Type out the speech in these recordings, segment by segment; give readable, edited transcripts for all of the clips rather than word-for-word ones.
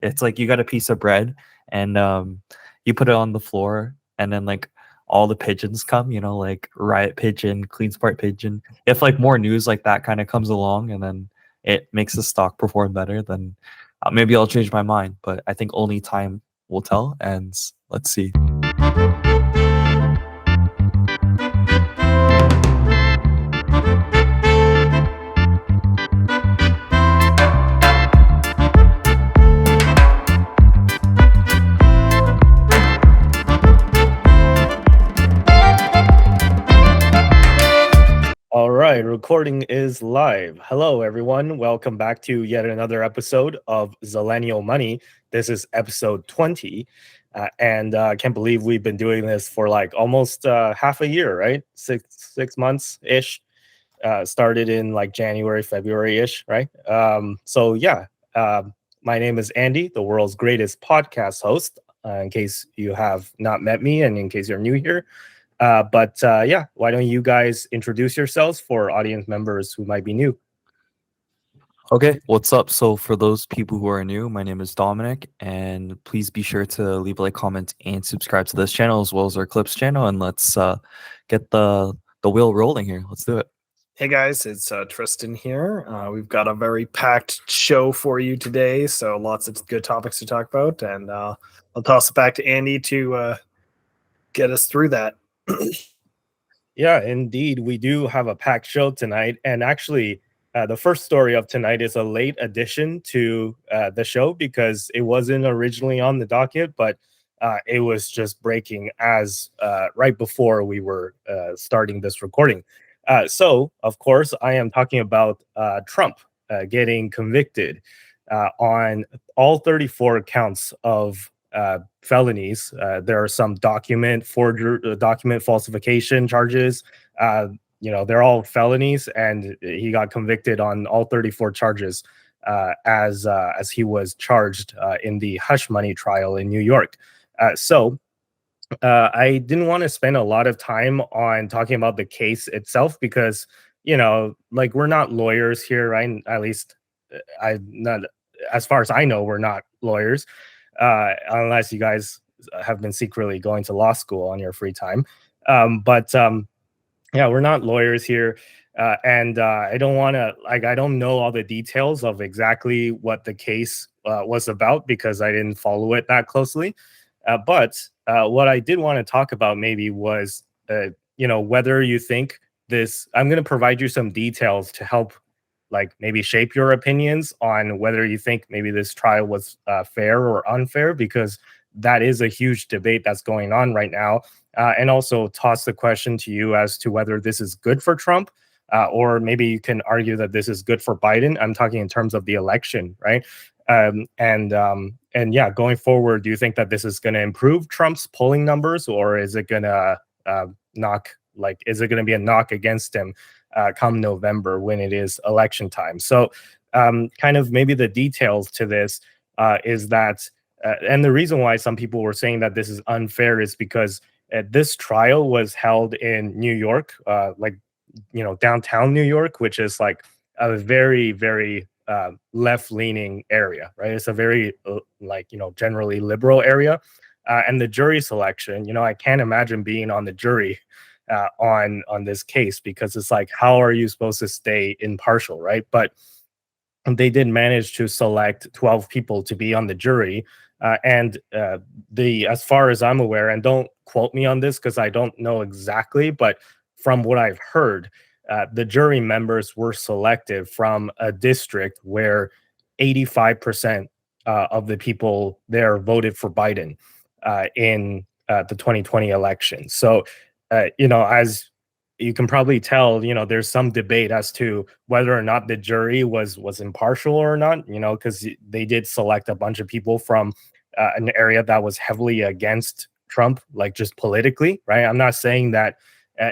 It's like you got a piece of bread and you put it on the floor, and then like all the pigeons come, like Riot Pigeon, Clean Smart Pigeon. If like more news like that kind of comes along and then it makes the stock perform better, then maybe I'll change my mind. But I think only time will tell, and let's see. All right, recording is live. Hello, everyone. Welcome back to yet another episode of Zillennial Money. This is episode 20. And I can't believe we've been doing this for like almost half a year, right? Six months-ish. Started in like January, February-ish, right? My name is Andy, the world's greatest podcast host, in case you have not met me and in case you're new here. Why don't you guys introduce yourselves for audience members who might be new? Okay, what's up? So for those people who are new, my name is Dominic, and please be sure to leave a like, comment, and subscribe to this channel as well as our Clips channel, and let's get the wheel rolling here. Let's do it. Hey guys, it's Tristan here. We've got a very packed show for you today, so lots of good topics to talk about, and I'll toss it back to Andy to get us through that. Yeah, indeed. We do have a packed show tonight. And actually, the first story of tonight is a late addition to the show because it wasn't originally on the docket, but it was just breaking as right before we were starting this recording. So, of course, I am talking about Trump getting convicted on all 34 counts of felonies. There are some document falsification charges. They're all felonies, and he got convicted on all 34 charges as he was charged in the hush money trial in New York. I didn't want to spend a lot of time on talking about the case itself because, we're not lawyers here, right? At least as far as I know, we're not lawyers. Unless you guys have been secretly going to law school on your free time. We're not lawyers here. I don't want to, I don't know all the details of exactly what the case was about because I didn't follow it that closely. What I did want to talk about maybe was, whether you think this, I'm going to provide you some details to help maybe shape your opinions on whether you think maybe this trial was fair or unfair, because that is a huge debate that's going on right now. And also toss the question to you as to whether this is good for Trump, or maybe you can argue that this is good for Biden. I'm talking in terms of the election, right? Going forward, do you think that this is going to improve Trump's polling numbers, or is it going to is it going to be a knock against him come November when it is election time? So kind of maybe the details to this is that, and the reason why some people were saying that this is unfair is because this trial was held in New York, downtown New York, which is like a very, very left-leaning area, right? It's a very generally liberal area. And the jury selection, I can't imagine being on the jury on this case, because it's like, how are you supposed to stay impartial, right? But they did manage to select 12 people to be on the jury, as far as I'm aware, and don't quote me on this because I don't know exactly, but from what I've heard, the jury members were selected from a district where 85% of the people there voted for Biden in the 2020 election. So as you can probably tell, there's some debate as to whether or not the jury was impartial or not, because they did select a bunch of people from an area that was heavily against Trump, just politically, right? I'm not saying that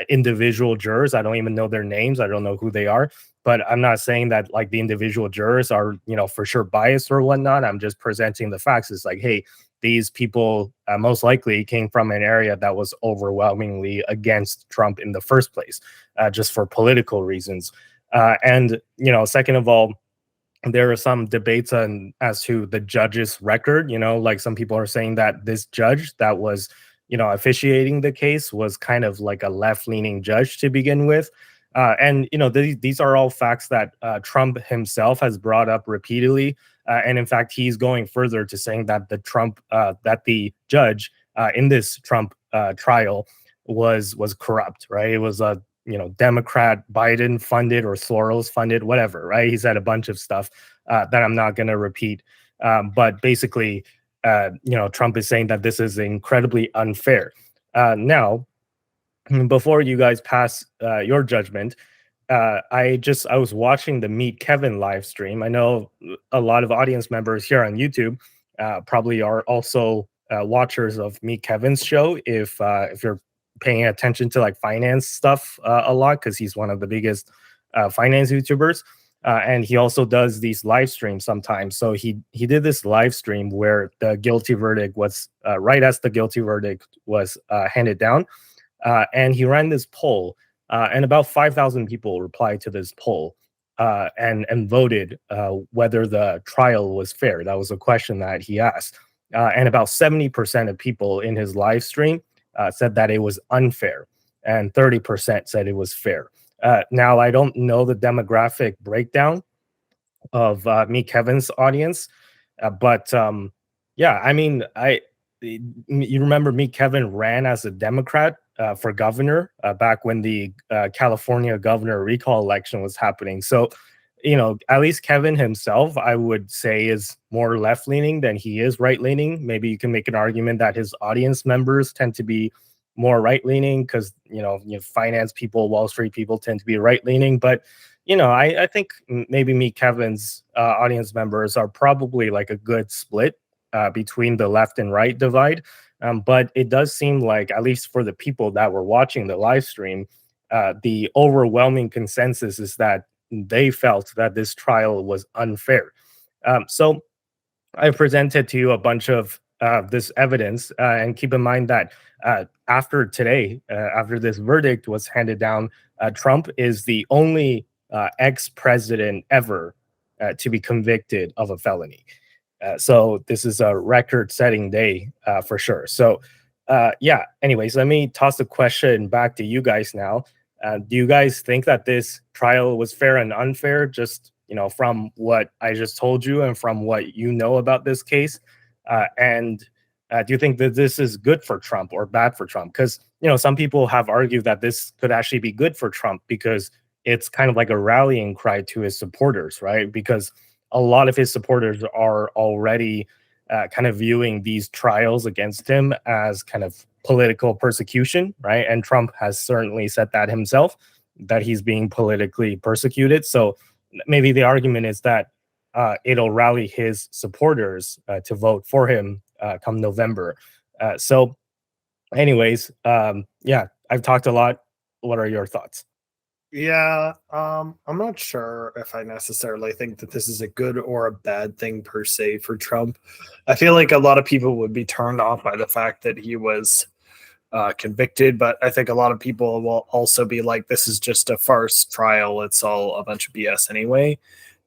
individual jurors, I don't even know their names, I don't know who they are, but I'm not saying that the individual jurors are, for sure biased or whatnot. I'm just presenting the facts. It's like, hey, these people most likely came from an area that was overwhelmingly against Trump in the first place, just for political reasons. Second of all, there are some debates on as to the judge's record. Like some people are saying that this judge that was, officiating the case was kind of like a left-leaning judge to begin with. And these are all facts that Trump himself has brought up repeatedly. And in fact, he's going further to saying that the judge in this Trump trial was corrupt, right? It was a Democrat Biden funded or Soros funded, whatever, right? He said a bunch of stuff that I'm not going to repeat. But basically, Trump is saying that this is incredibly unfair. Now, before you guys pass your judgment, I was watching the Meet Kevin live stream. I know a lot of audience members here on YouTube probably are also watchers of Meet Kevin's show. If you're paying attention to like finance stuff a lot, because he's one of the biggest finance YouTubers, and he also does these live streams sometimes. So he did this live stream where the guilty verdict was right as the guilty verdict was handed down, and he ran this poll, and about 5,000 people replied to this poll and voted whether the trial was fair. That was a question that he asked, and about 70% of people in his live stream said that it was unfair, and 30% said it was fair. Now, I don't know the demographic breakdown of Meet Kevin's audience, but yeah, I mean, you remember Meet Kevin ran as a Democrat for governor back when the California governor recall election was happening. So, at least Kevin himself, I would say, is more left-leaning than he is right-leaning. Maybe you can make an argument that his audience members tend to be more right-leaning because, finance people, Wall Street people tend to be right-leaning. But, I think maybe Meet Kevin's audience members are probably like a good split between the left and right divide. But it does seem like, at least for the people that were watching the live stream, the overwhelming consensus is that they felt that this trial was unfair. So I presented to you a bunch of this evidence, and keep in mind that after today, after this verdict was handed down, Trump is the only ex-president ever to be convicted of a felony. So this is a record-setting day for sure. So yeah, anyways, let me toss the question back to you guys now. Do you guys think that this trial was fair and unfair, just from what I just told you and from what you know about this case? And do you think that this is good for Trump or bad for Trump? Because some people have argued that this could actually be good for Trump because it's kind of like a rallying cry to his supporters, right? Because a lot of his supporters are already kind of viewing these trials against him as kind of political persecution, right? And Trump has certainly said that himself, that he's being politically persecuted. So maybe the argument is that it'll rally his supporters to vote for him come November. So anyways, yeah, I've talked a lot. What are your thoughts? Yeah, I'm not sure if I necessarily think that this is a good or a bad thing per se for Trump. I feel like a lot of people would be turned off by the fact that he was convicted, but I think a lot of people will also be like, this is just a farce trial. It's all a bunch of BS anyway,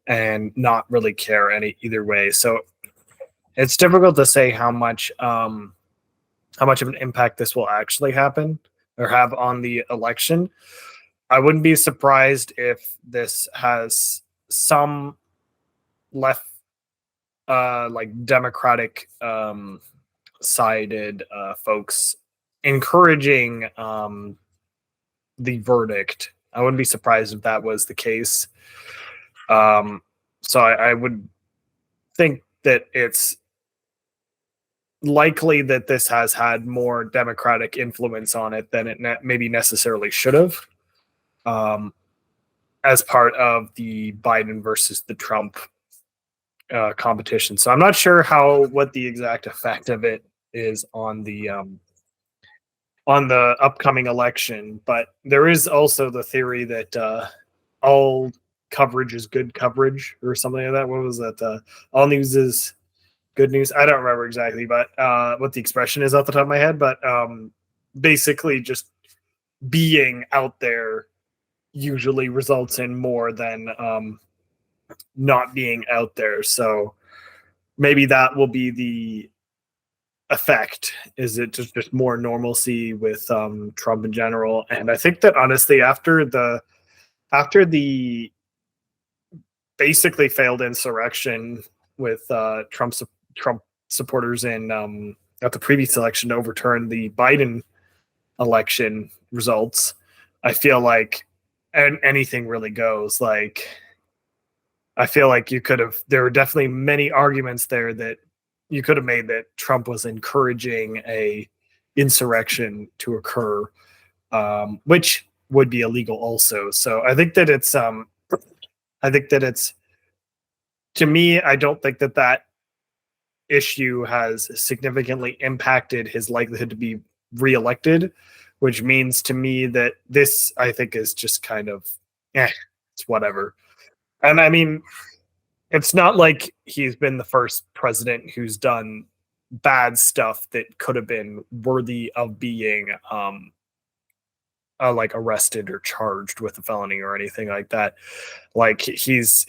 and not really care either way. So it's difficult to say how much of an impact this will actually happen or have on the election. I wouldn't be surprised if this has some left, like Democratic sided folks encouraging the verdict. I wouldn't be surprised if that was the case. So I would think that it's likely that this has had more Democratic influence on it than it maybe necessarily should have. As part of the Biden versus the Trump competition. So I'm not sure what the exact effect of it is on the upcoming election, but there is also the theory that all coverage is good coverage or something like that. What was that? All news is good news. I don't remember exactly, but what the expression is off the top of my head, but basically just being out there usually results in more than not being out there. So maybe that will be the effect. Is it just more normalcy with Trump in general? And I think that honestly, after the basically failed insurrection with Trump supporters in at the previous election to overturn the Biden election results, I feel like anything really goes. Like, I feel like there were definitely many arguments there that you could have made that Trump was encouraging a insurrection to occur, which would be illegal also. So I think that it's, to me, I don't think that issue has significantly impacted his likelihood to be reelected, which means to me that this, I think, is just kind of, it's whatever. And I mean, it's not like he's been the first president who's done bad stuff that could have been worthy of being like arrested or charged with a felony or anything like that. Like he's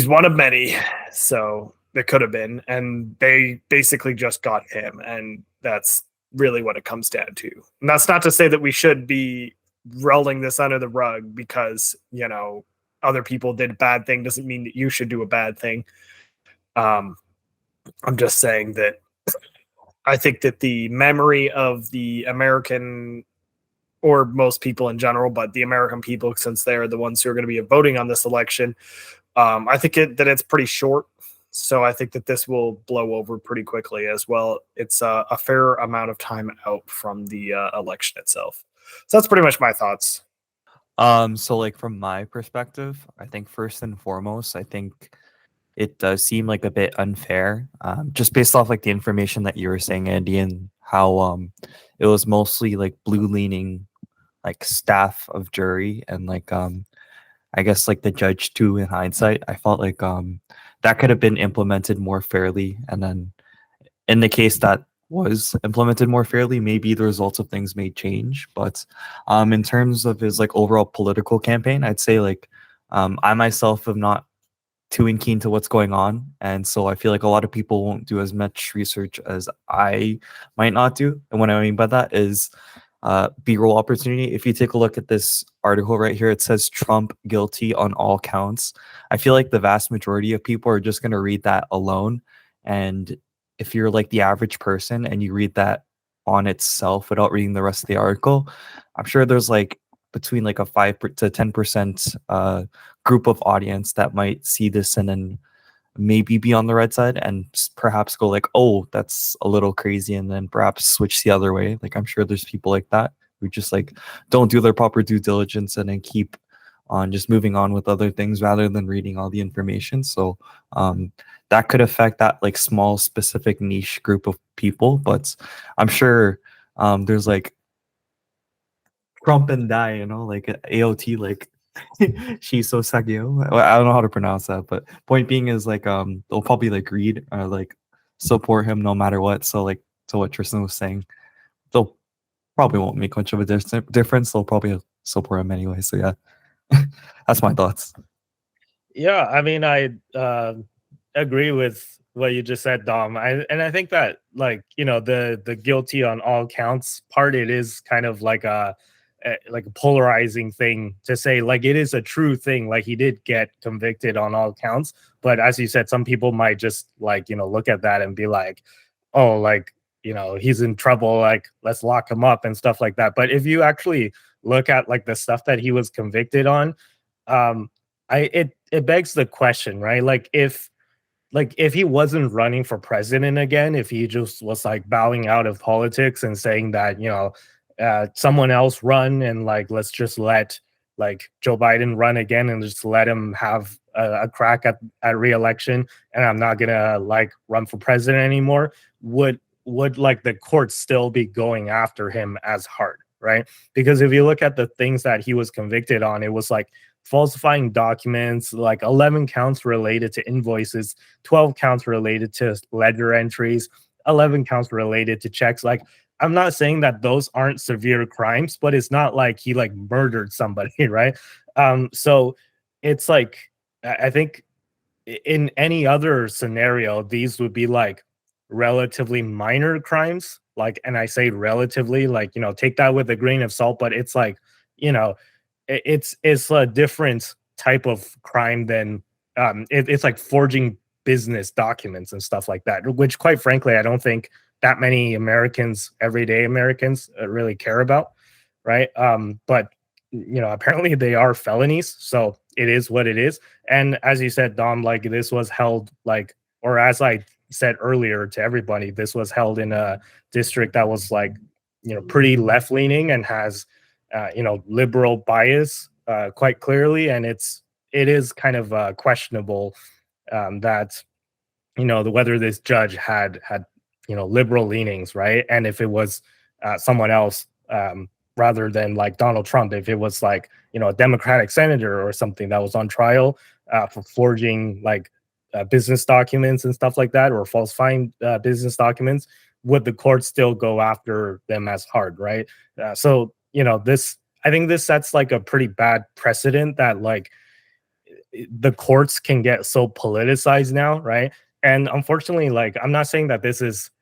one of many, so it could have been, and they basically just got him, and that's really what it comes down to. And that's not to say that we should be rolling this under the rug because, you know, other people did a bad thing doesn't mean that you should do a bad thing. I'm just saying that I think that the memory of the American, or most people in general, but the American people, since they're the ones who are going to be voting on this election, I think that it's pretty short. So I think that this will blow over pretty quickly as well. It's a fair amount of time out from the election itself. So that's pretty much my thoughts. So like from my perspective, I think first and foremost, I think it does seem like a bit unfair, just based off like the information that you were saying, Andy, and how it was mostly like blue leaning, like staff of jury, and like I guess like the judge too. In hindsight, I felt like that could have been implemented more fairly, and then in the case that was implemented more fairly, maybe the results of things may change. But in terms of his like overall political campaign, I'd say like I myself am not too keen to what's going on, and so I feel like a lot of people won't do as much research as I might not do. And what I mean by that is B-roll opportunity. If you take a look at this article right here, it says Trump guilty on all counts. I feel like the vast majority of people are just going to read that alone, and if you're like the average person and you read that on itself without reading the rest of the article, I'm sure there's like between like a 5 to 10% group of audience that might see this and then maybe be on the red side and perhaps go like, oh, that's a little crazy, and then perhaps switch the other way. Like I'm sure there's people like that who just like don't do their proper due diligence and then keep on just moving on with other things rather than reading all the information. So that could affect that like small specific niche group of people. But I'm sure there's like Trump and die, you know, like AOT, like Shiso Sagyo. I don't know how to pronounce that, but point being is like they'll probably like read or like support him no matter what. So like to what Tristan was saying, they'll probably won't make much of a difference. They'll probably support him anyway. So yeah, that's my thoughts. Yeah, I mean, I agree with what you just said, Dom. I think that, like, you know, the guilty on all counts part, it is kind of like a polarizing thing to say. Like, it is a true thing. Like, he did get convicted on all counts, but as you said, some people might just like, you know, look at that and be like, oh, like, you know, he's in trouble, like let's lock him up and stuff like that. But if you actually look at like the stuff that he was convicted on, it begs the question, right? Like if he wasn't running for president again, if he just was like bowing out of politics and saying that, you know, someone else run, and like let's just let like Joe Biden run again and just let him have a crack at re-election, and I'm not gonna like run for president anymore, would like the courts still be going after him as hard, right? Because if you look at the things that he was convicted on, it was like falsifying documents, like 11 counts related to invoices, 12 counts related to ledger entries, 11 counts related to checks. Like, I'm not saying that those aren't severe crimes, but it's not like he like murdered somebody, right? So it's like I think in any other scenario, these would be like relatively minor crimes. Like, and I say relatively, like, take that with a grain of salt, but it's like, you know, it's a different type of crime than it's like forging business documents and stuff like that, which quite frankly, I don't think that many Americans, everyday Americans, really care about, right? But apparently they are felonies, so it is what it is. And as you said, Dom, like this was held like, or as I said earlier to everybody, this was held in a district that was like, pretty left leaning and has, liberal bias quite clearly. And it is kind of questionable that, whether this judge had liberal leanings, right? And if it was someone else, rather than like Donald Trump, if it was like, a Democratic senator or something that was on trial for forging like business documents and stuff like that, or falsifying business documents, would the court still go after them as hard, right? So, I think this sets like a pretty bad precedent that like the courts can get so politicized now, right? And unfortunately, like, I'm not saying that this is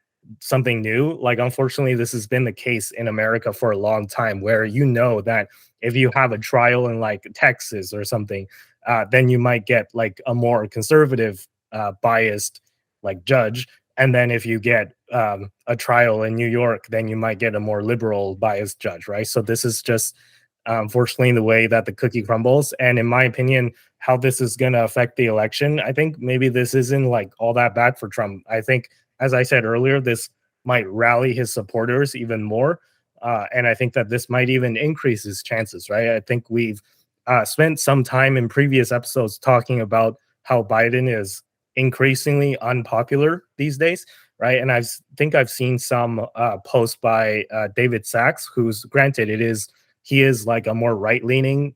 something new. Like, unfortunately, this has been the case in America for a long time, where that if you have a trial in like Texas or something, then you might get like a more conservative, biased like judge. And then if you get a trial in New York, then you might get a more liberal biased judge, right? So this is just unfortunately the way that the cookie crumbles. And in my opinion, how this is going to affect the election, I think maybe this isn't like all that bad for Trump. I think, as I said earlier, this might rally his supporters even more. And I think that this might even increase his chances, right? I think we've spent some time in previous episodes talking about how Biden is increasingly unpopular these days, right? And I think I've seen some posts by David Sachs, who's, granted, he is like a more right-leaning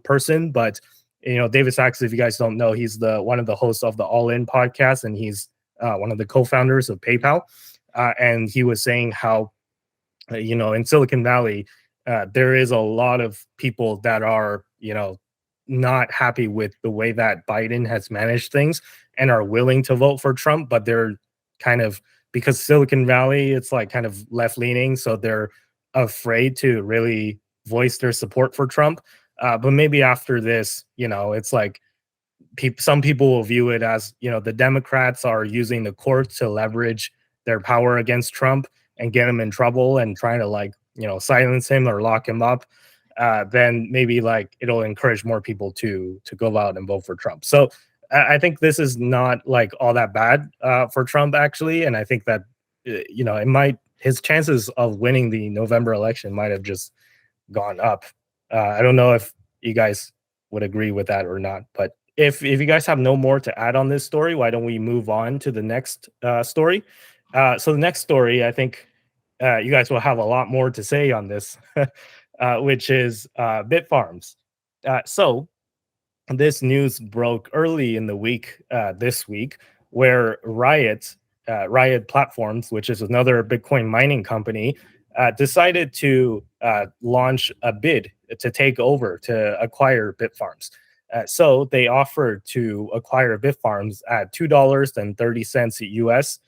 person, but David Sachs, if you guys don't know, he's one of the hosts of the All In podcast, and he's one of the co-founders of PayPal. And he was saying how, in Silicon Valley, there is a lot of people that are, not happy with the way that Biden has managed things and are willing to vote for Trump, but they're kind of, because Silicon Valley, it's like kind of left-leaning, so they're afraid to really voice their support for Trump. But maybe after this, it's like some people will view it as, the Democrats are using the courts to leverage their power against Trump and get him in trouble and trying to like, silence him or lock him up. Then maybe like it'll encourage more people to go out and vote for Trump. So I think this is not like all that bad for Trump, actually. And I think that, his chances of winning the November election might have just gone up. I don't know if you guys would agree with that or not, but if you guys have no more to add on this story, why don't we move on to the next story? So the next story, I think you guys will have a lot more to say on this, which is Bitfarms. So this news broke early in the week, this week, where Riot Platforms, which is another Bitcoin mining company, decided to launch a bid to take over, to acquire Bitfarms. So they offered to acquire Bitfarms at $2.30 US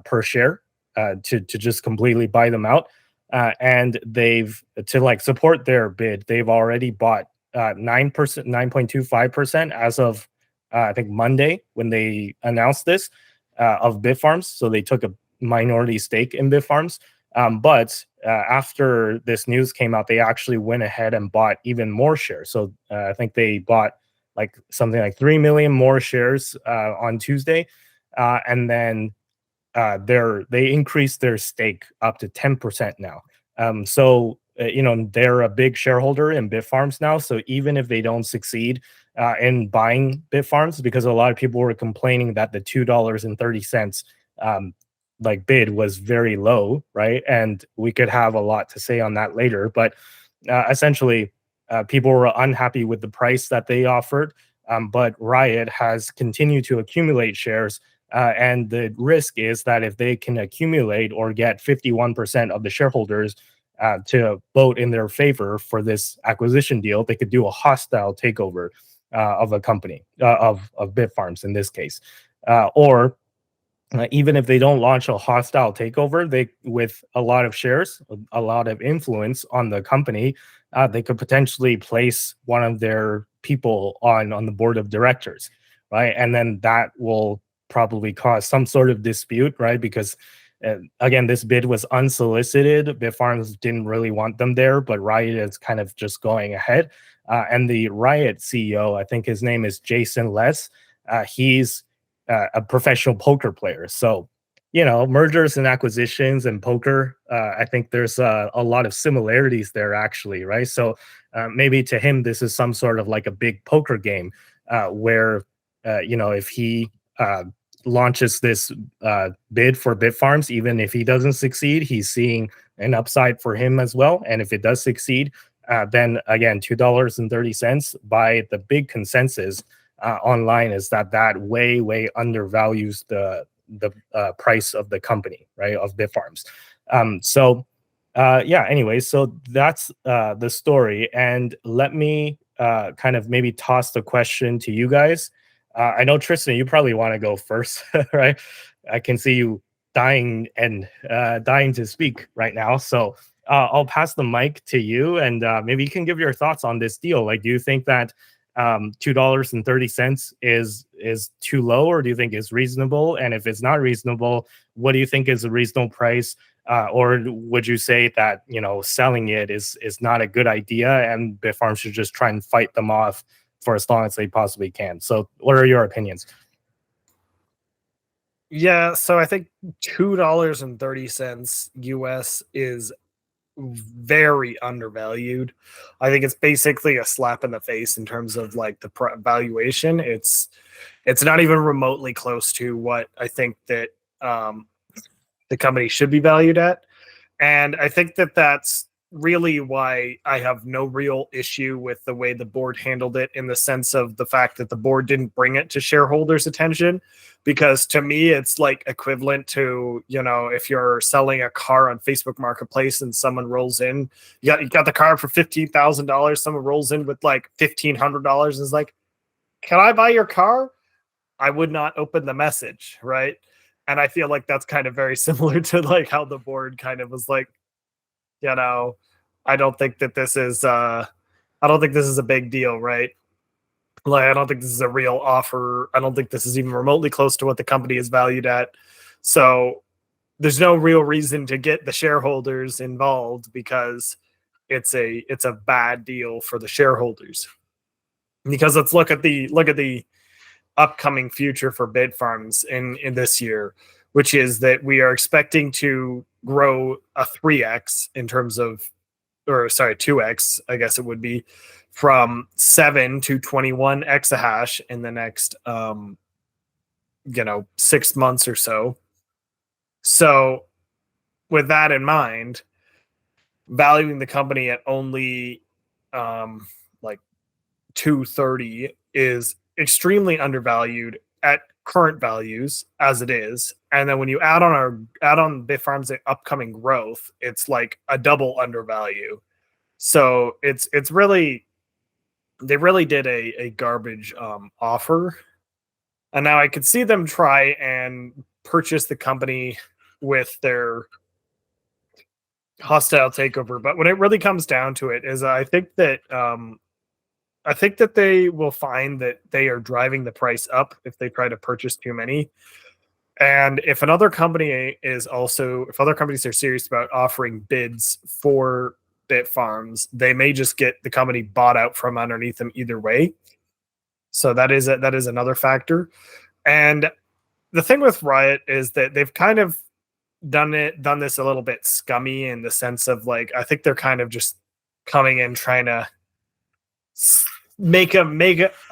per share, to just completely buy them out. And they've, to like support their bid, they've already bought 9%, 9.25% as of I think Monday when they announced this, of Bitfarms. So they took a minority stake in Bitfarms. But after this news came out, they actually went ahead and bought even more shares. So I think they bought like something like 3 million more shares on Tuesday. And then they increased their stake up to 10% now. So they're a big shareholder in Bitfarms now. So even if they don't succeed in buying Bitfarms, because a lot of people were complaining that the $2.30 like bid was very low, right? And we could have a lot to say on that later. But essentially, people were unhappy with the price that they offered. But Riot has continued to accumulate shares. And the risk is that if they can accumulate or get 51% of the shareholders to vote in their favor for this acquisition deal, they could do a hostile takeover. of a company of Bitfarms in this case, or even if they don't launch a hostile takeover, they with a lot of shares, a lot of influence on the company, they could potentially place one of their people on the board of directors, right? And then that will probably cause some sort of dispute, right? Because again, this bid was unsolicited. Bitfarms didn't really want them there, but Riot is kind of just going ahead. And the Riot CEO, I think his name is Jason Les. He's a professional poker player. So, you know, mergers and acquisitions and poker, I think there's a lot of similarities there, actually, right? So maybe to him, this is some sort of like a big poker game where, you know, if he launches this bid for Bitfarms, even if he doesn't succeed, he's seeing an upside for him as well. And if it does succeed, then again, $2.30 by the big consensus online is that way undervalues the price of the company, right, of Bitfarms. Yeah, anyway, so that's the story. And let me kind of maybe toss the question to you guys. I know, Tristan, you probably want to go first, right? I can see you dying to speak right now. So I'll pass the mic to you, and maybe you can give your thoughts on this deal. Like, do you think that $2.30 is too low, or do you think it's reasonable? And if it's not reasonable, what do you think is a reasonable price? Or would you say that, you know, selling it is not a good idea, and Bitfarms should just try and fight them off for as long as they possibly can? So what are your opinions? Yeah, so I think $2.30 US is very undervalued. I think it's basically a slap in the face in terms of like the valuation. It's not even remotely close to what I think that the company should be valued at. And I think that that's really why I have no real issue with the way the board handled it, in the sense of the fact that the board didn't bring it to shareholders' attention. Because to me, it's like equivalent to, you know, if you're selling a car on Facebook Marketplace and someone rolls in, you got the car for $15,000, someone rolls in with like $1,500 and is like, can I buy your car? I would not open the message, right? And I feel like that's kind of very similar to like how the board kind of was like, you know, I don't think that this is I don't think this is a big deal, right? Like, I don't think this is a real offer. I don't think this is even remotely close to what the company is valued at. So there's no real reason to get the shareholders involved, because it's a bad deal for the shareholders. Because let's look at the upcoming future for Bitfarms in this year, which is that we are expecting to grow a 3x in terms of, or sorry, 2x, I guess it would be, from 7 to 21 exahash in the next 6 months or so. So with that in mind, valuing the company at only like 230 is extremely undervalued at current values as it is. And then when you add on Bitfarms' upcoming growth, it's like a double undervalue. So it's really, they really did a garbage offer. And now I could see them try and purchase the company with their hostile takeover. But when it really comes down to it, is I think that they will find that they are driving the price up if they try to purchase too many. And if other companies are serious about offering bids for Bitfarms, they may just get the company bought out from underneath them either way. So that is another factor. And the thing with Riot is that they've kind of done this a little bit scummy, in the sense of like, I think they're kind of just coming in trying to make a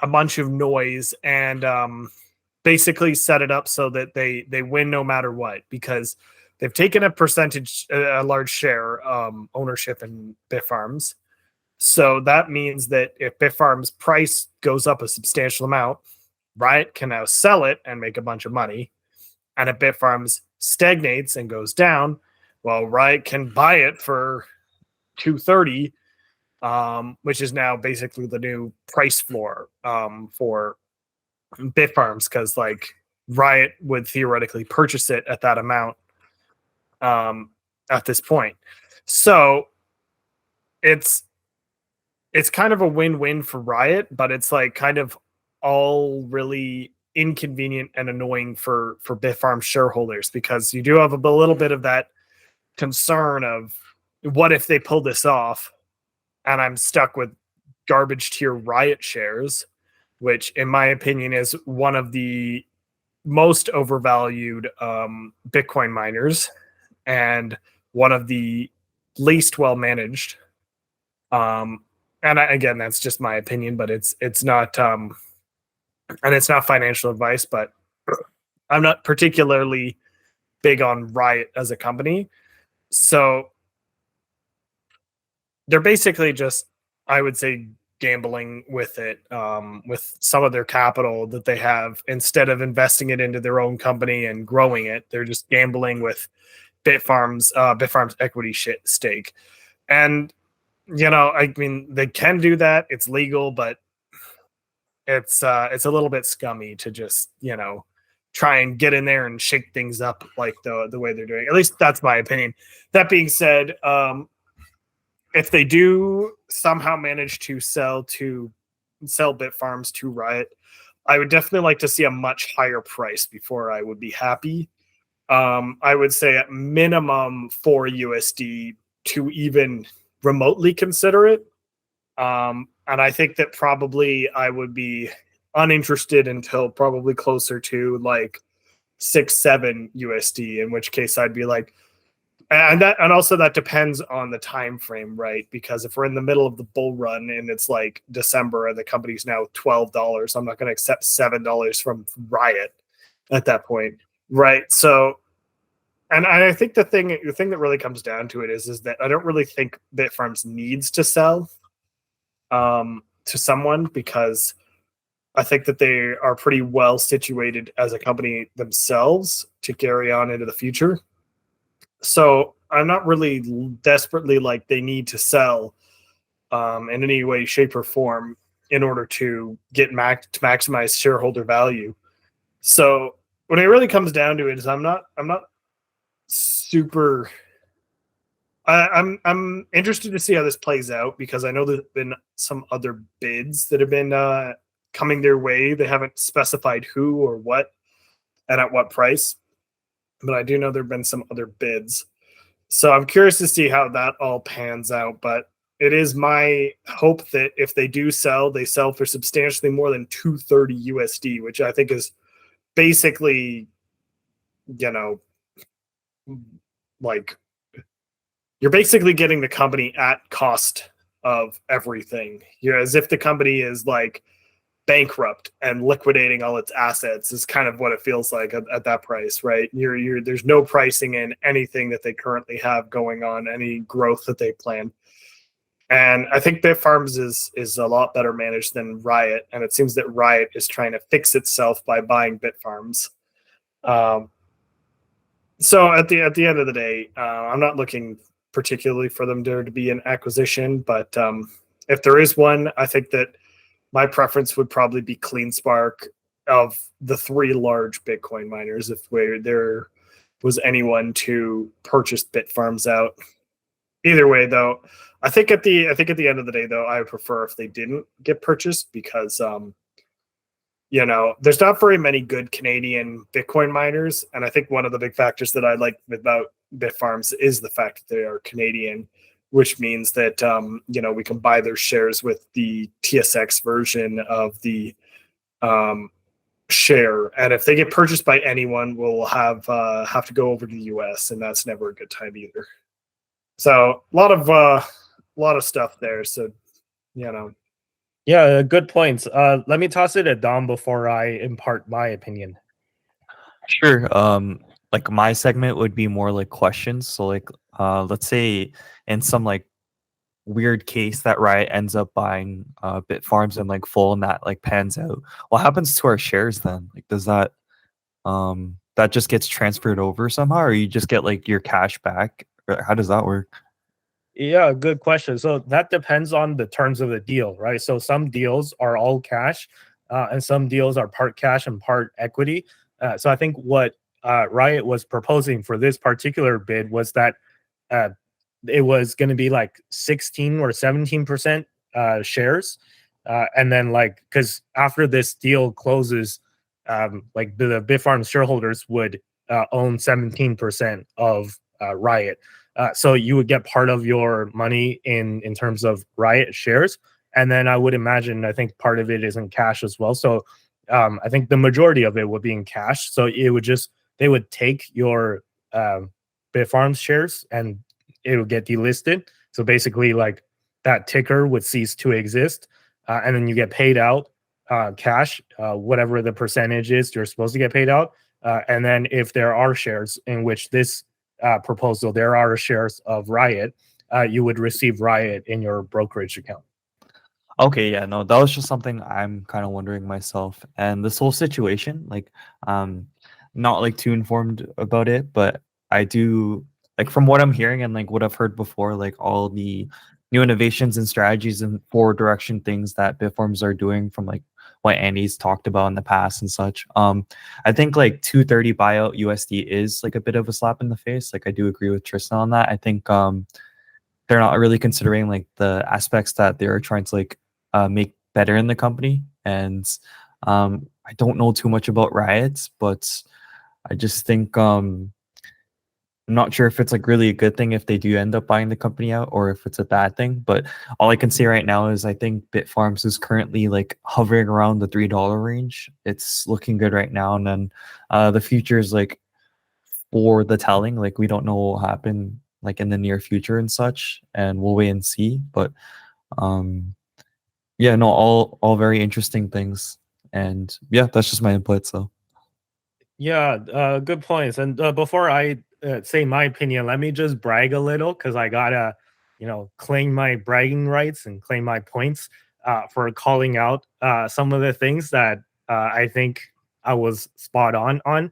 bunch of noise and basically set it up so that they win no matter what, because they've taken a large share ownership in Bitfarms. So that means that if Bitfarms price goes up a substantial amount, Riot can now sell it and make a bunch of money. And if Bitfarms stagnates and goes down, well, Riot can buy it for 230 which is now basically the new price floor for Bitfarms, because like Riot would theoretically purchase it at that amount at this point. So it's kind of a win-win for Riot, but it's like kind of all really inconvenient and annoying for Bitfarms shareholders, because you do have a little bit of that concern of what if they pull this off and I'm stuck with garbage tier Riot shares, which in my opinion is one of the most overvalued Bitcoin miners and one of the least well managed. And again, that's just my opinion, but it's not and it's not financial advice, but I'm not particularly big on Riot as a company. So they're basically just, I would say, gambling with it, with some of their capital that they have. Instead of investing it into their own company and growing it, they're just gambling with Bitfarms equity stake. And I mean, they can do that. It's legal, but it's a little bit scummy to just try and get in there and shake things up like the way they're doing. At least that's my opinion. That being said, if they do somehow manage to sell Bitfarms to Riot, I would definitely like to see a much higher price before I would be happy. I would say at minimum 4 USD to even remotely consider it. And I think that probably I would be uninterested until probably closer to like 6-7 USD, in which case I'd be like, and also that depends on the time frame, right? Because if we're in the middle of the bull run and it's like December and the company's now $12, I'm not going to accept $7 from Riot at that point, right? So, and I think the thing that really comes down to it is that I don't really think Bitfarms needs to sell to someone, because I think that they are pretty well situated as a company themselves to carry on into the future. So I'm not really desperately like they need to sell in any way, shape, or form in order to get to maximize shareholder value. So when it really comes down to it, is I'm not super. I'm interested to see how this plays out, because I know there's been some other bids that have been coming their way. They haven't specified who or what and at what price, but I do know there have been some other bids. So I'm curious to see how that all pans out. But it is my hope that if they do sell, they sell for substantially more than 230 USD, which I think is basically, like, you're basically getting the company at cost of everything. As if the company is like bankrupt and liquidating all its assets is kind of what it feels like at that price, right? There's no pricing in anything that they currently have going on, any growth that they plan. And I think Bitfarms is a lot better managed than Riot, and it seems that Riot is trying to fix itself by buying Bitfarms. So at the end of the day, I'm not looking particularly for them to be an acquisition, but if there is one, I think that my preference would probably be CleanSpark of the 3 large Bitcoin miners, if there was anyone to purchase Bitfarms out. Either way, though, I think at the end of the day, though, I would prefer if they didn't get purchased, because there's not very many good Canadian Bitcoin miners, and I think one of the big factors that I like about Bitfarms is the fact that they are Canadian, which means that we can buy their shares with the TSX version of the share. And if they get purchased by anyone, we'll have to go over to the US, and that's never a good time either. So a lot of stuff there. So Yeah, good points. Let me toss it at Dom before I impart my opinion. Sure. Like my segment would be more like questions. So like let's say in some like weird case that Riot ends up buying Bitfarms and like full, and that like pans out, what happens to our shares then? Like does that that just gets transferred over somehow, or you just get like your cash back? Or how does that work? Yeah, good question. So that depends on the terms of the deal, right? So some deals are all cash, and some deals are part cash and part equity. So I think what Riot was proposing for this particular bid was that uh, it was going to be like 16 or 17% shares, and then like because after this deal closes, like the Bitfarms shareholders would own 17% of Riot. So you would get part of your money in terms of Riot shares, and then I would imagine I think part of it is in cash as well. So I think the majority of it would be in cash. So it would just they would take your Bitfarms shares and it would get delisted. So basically, like that ticker would cease to exist, and then you get paid out cash, whatever the percentage is you're supposed to get paid out. And then if there are shares in which this proposal, there are shares of Riot, you would receive Riot in your brokerage account. Okay, yeah, no, that was just something I'm kind of wondering myself. And this whole situation, like, not like too informed about it, but I do like from what I'm hearing and like what I've heard before, like all the new innovations and strategies and forward direction things that Bitforms are doing from like what Andy's talked about in the past and such. I think like 230 buyout USD is like a bit of a slap in the face. Like I do agree with Tristan on that. I think they're not really considering like the aspects that they're trying to like make better in the company. And I don't know too much about riots, but I just think I'm not sure if it's like really a good thing if they do end up buying the company out or if it's a bad thing. But all I can say right now is I think Bitfarms is currently like hovering around the $3 range. It's looking good right now, and then the future is like for the telling. Like we don't know what will happen like in the near future and such, and we'll wait and see. But um yeah, no, all very interesting things. And yeah, that's just my input. So Yeah, good points. And before I say my opinion, let me just brag a little because I gotta, claim my bragging rights and claim my points for calling out some of the things that I think I was spot on.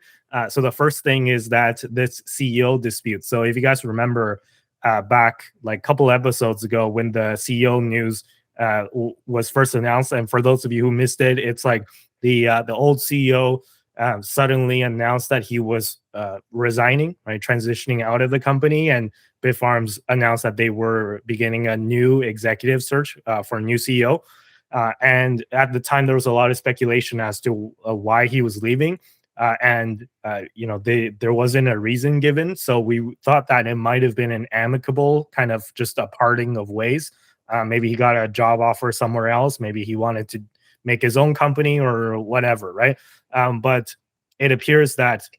So the first thing is that this CEO dispute. So if you guys remember back like a couple episodes ago when the CEO news was first announced, and for those of you who missed it, it's like the old CEO suddenly announced that he was resigning, right, transitioning out of the company, and Bitfarms announced that they were beginning a new executive search for a new CEO. And at the time, there was a lot of speculation as to why he was leaving, there wasn't a reason given. So we thought that it might have been an amicable kind of just a parting of ways. Maybe he got a job offer somewhere else. Maybe he wanted to make his own company or whatever, right? But it appears that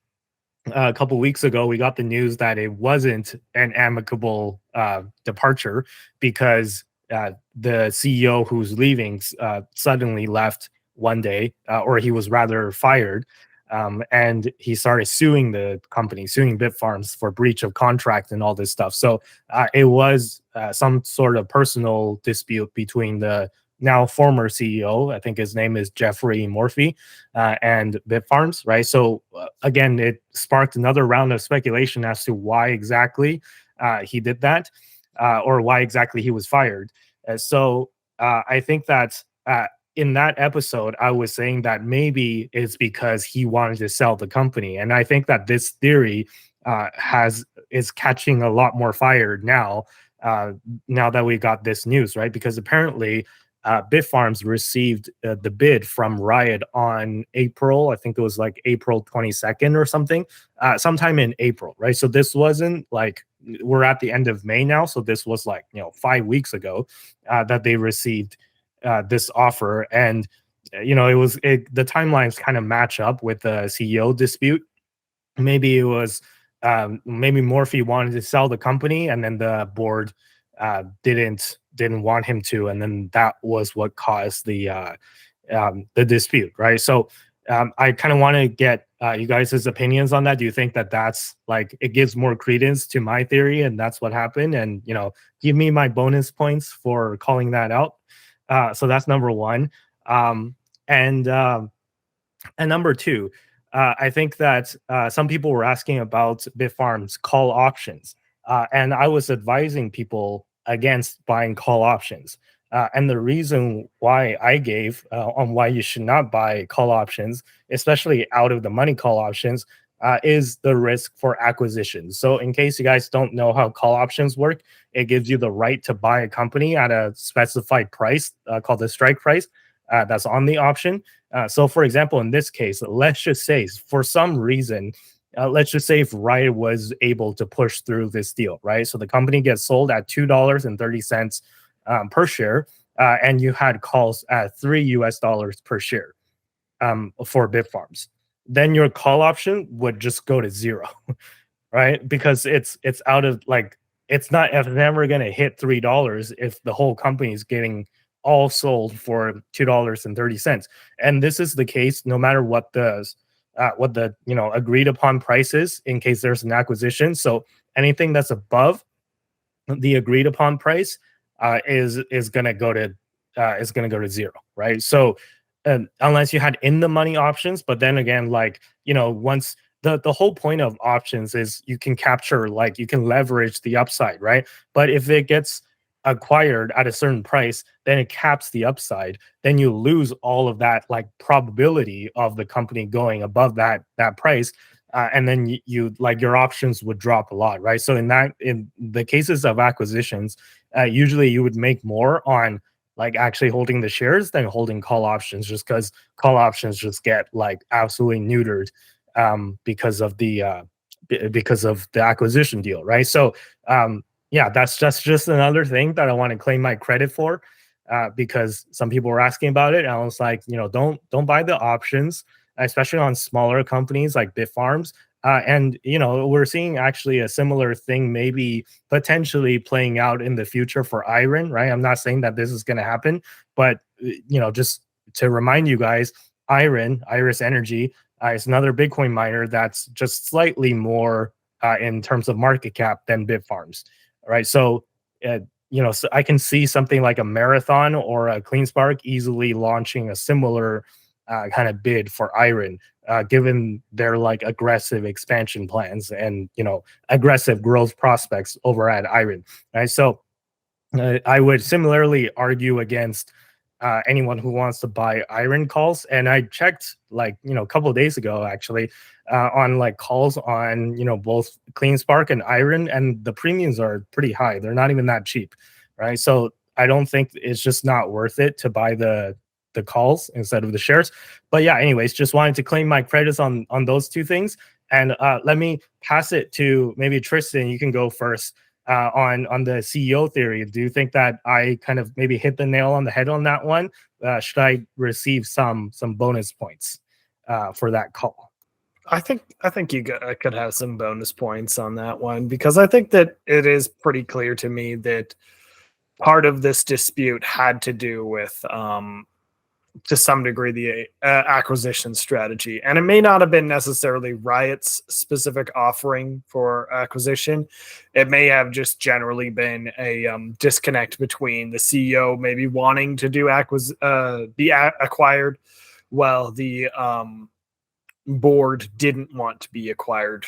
a couple weeks ago we got the news that it wasn't an amicable departure because the CEO who's leaving suddenly left one day, or he was rather fired. And he started suing the company, suing Bitfarms for breach of contract and all this stuff. So it was some sort of personal dispute between the now former CEO, I think his name is Jeffrey Morphy, and Bitfarms, right? So again, it sparked another round of speculation as to why exactly he did that, or why exactly he was fired. So I think that in that episode, I was saying that maybe it's because he wanted to sell the company, and I think that this theory is catching a lot more fire now. Now that we got this news, right? Because apparently Bitfarms received the bid from Riot on April, I think it was like April 22nd or something, sometime in April, right? So this wasn't like, we're at the end of May now. So this was like, 5 weeks ago that they received this offer. And, the timelines kind of match up with the CEO dispute. Maybe it was, maybe Morphy wanted to sell the company and then the board didn't want him to, and then that was what caused the dispute, right? So I kind of want to get you guys' opinions on that. Do you think that that's like it gives more credence to my theory and that's what happened? And give me my bonus points for calling that out. So that's number one. And number two, I think that some people were asking about Bitfarms call options. And I was advising people against buying call options. And the reason why I gave on why you should not buy call options, especially out of the money call options, is the risk for acquisitions. So in case you guys don't know how call options work, it gives you the right to buy a company at a specified price called the strike price that's on the option. So for example, in this case, let's just say for some reason, let's just say if Riot was able to push through this deal, right? So the company gets sold at $2.30 per share, and you had calls at $3 per share for Bitfarms. Then your call option would just go to zero, right? Because it's out of like it's never going to hit $3 if the whole company is getting all sold for $2.30. And this is the case no matter what the agreed upon price is in case there's an acquisition. So anything that's above the agreed upon price is going to go to zero, right? So unless you had in the money options, but then again, like, once the whole point of options is you can capture, like, you can leverage the upside, right? But if it gets acquired at a certain price, then it caps the upside. Then you lose all of that, like, probability of the company going above that price. And then you like your options would drop a lot, right? So in the cases of acquisitions, usually you would make more on like actually holding the shares than holding call options, just because call options just get like absolutely neutered because of the acquisition deal, right? So yeah, that's just another thing that I want to claim my credit for, because some people were asking about it, and I was like, don't buy the options, especially on smaller companies like Bitfarms. And we're seeing actually a similar thing maybe potentially playing out in the future for Iron, right? I'm not saying that this is going to happen, but just to remind you guys, Iris Energy is another Bitcoin miner that's just slightly more in terms of market cap than Bitfarms, right? So so I can see something like a Marathon or a CleanSpark easily launching a similar kind of bid for Iron, given their like aggressive expansion plans and aggressive growth prospects over at Iron, right? So I would similarly argue against anyone who wants to buy Iron calls. And I checked like a couple of days ago actually on like calls on both CleanSpark and Iron, and the premiums are pretty high. They're not even that cheap, right? So I don't think it's just not worth it to buy the calls instead of the shares. But yeah, anyways, just wanted to claim my credits on those two things. And let me pass it to maybe Tristan. You can go first on the CEO theory. Do you think that I kind of maybe hit the nail on the head on that one? Should I receive some bonus points for that call? I think you could have some bonus points on that one, because I think that it is pretty clear to me that part of this dispute had to do with to some degree the acquisition strategy, and it may not have been necessarily Riot's specific offering for acquisition. It may have just generally been a disconnect between the CEO maybe wanting to do be acquired, while the board didn't want to be acquired,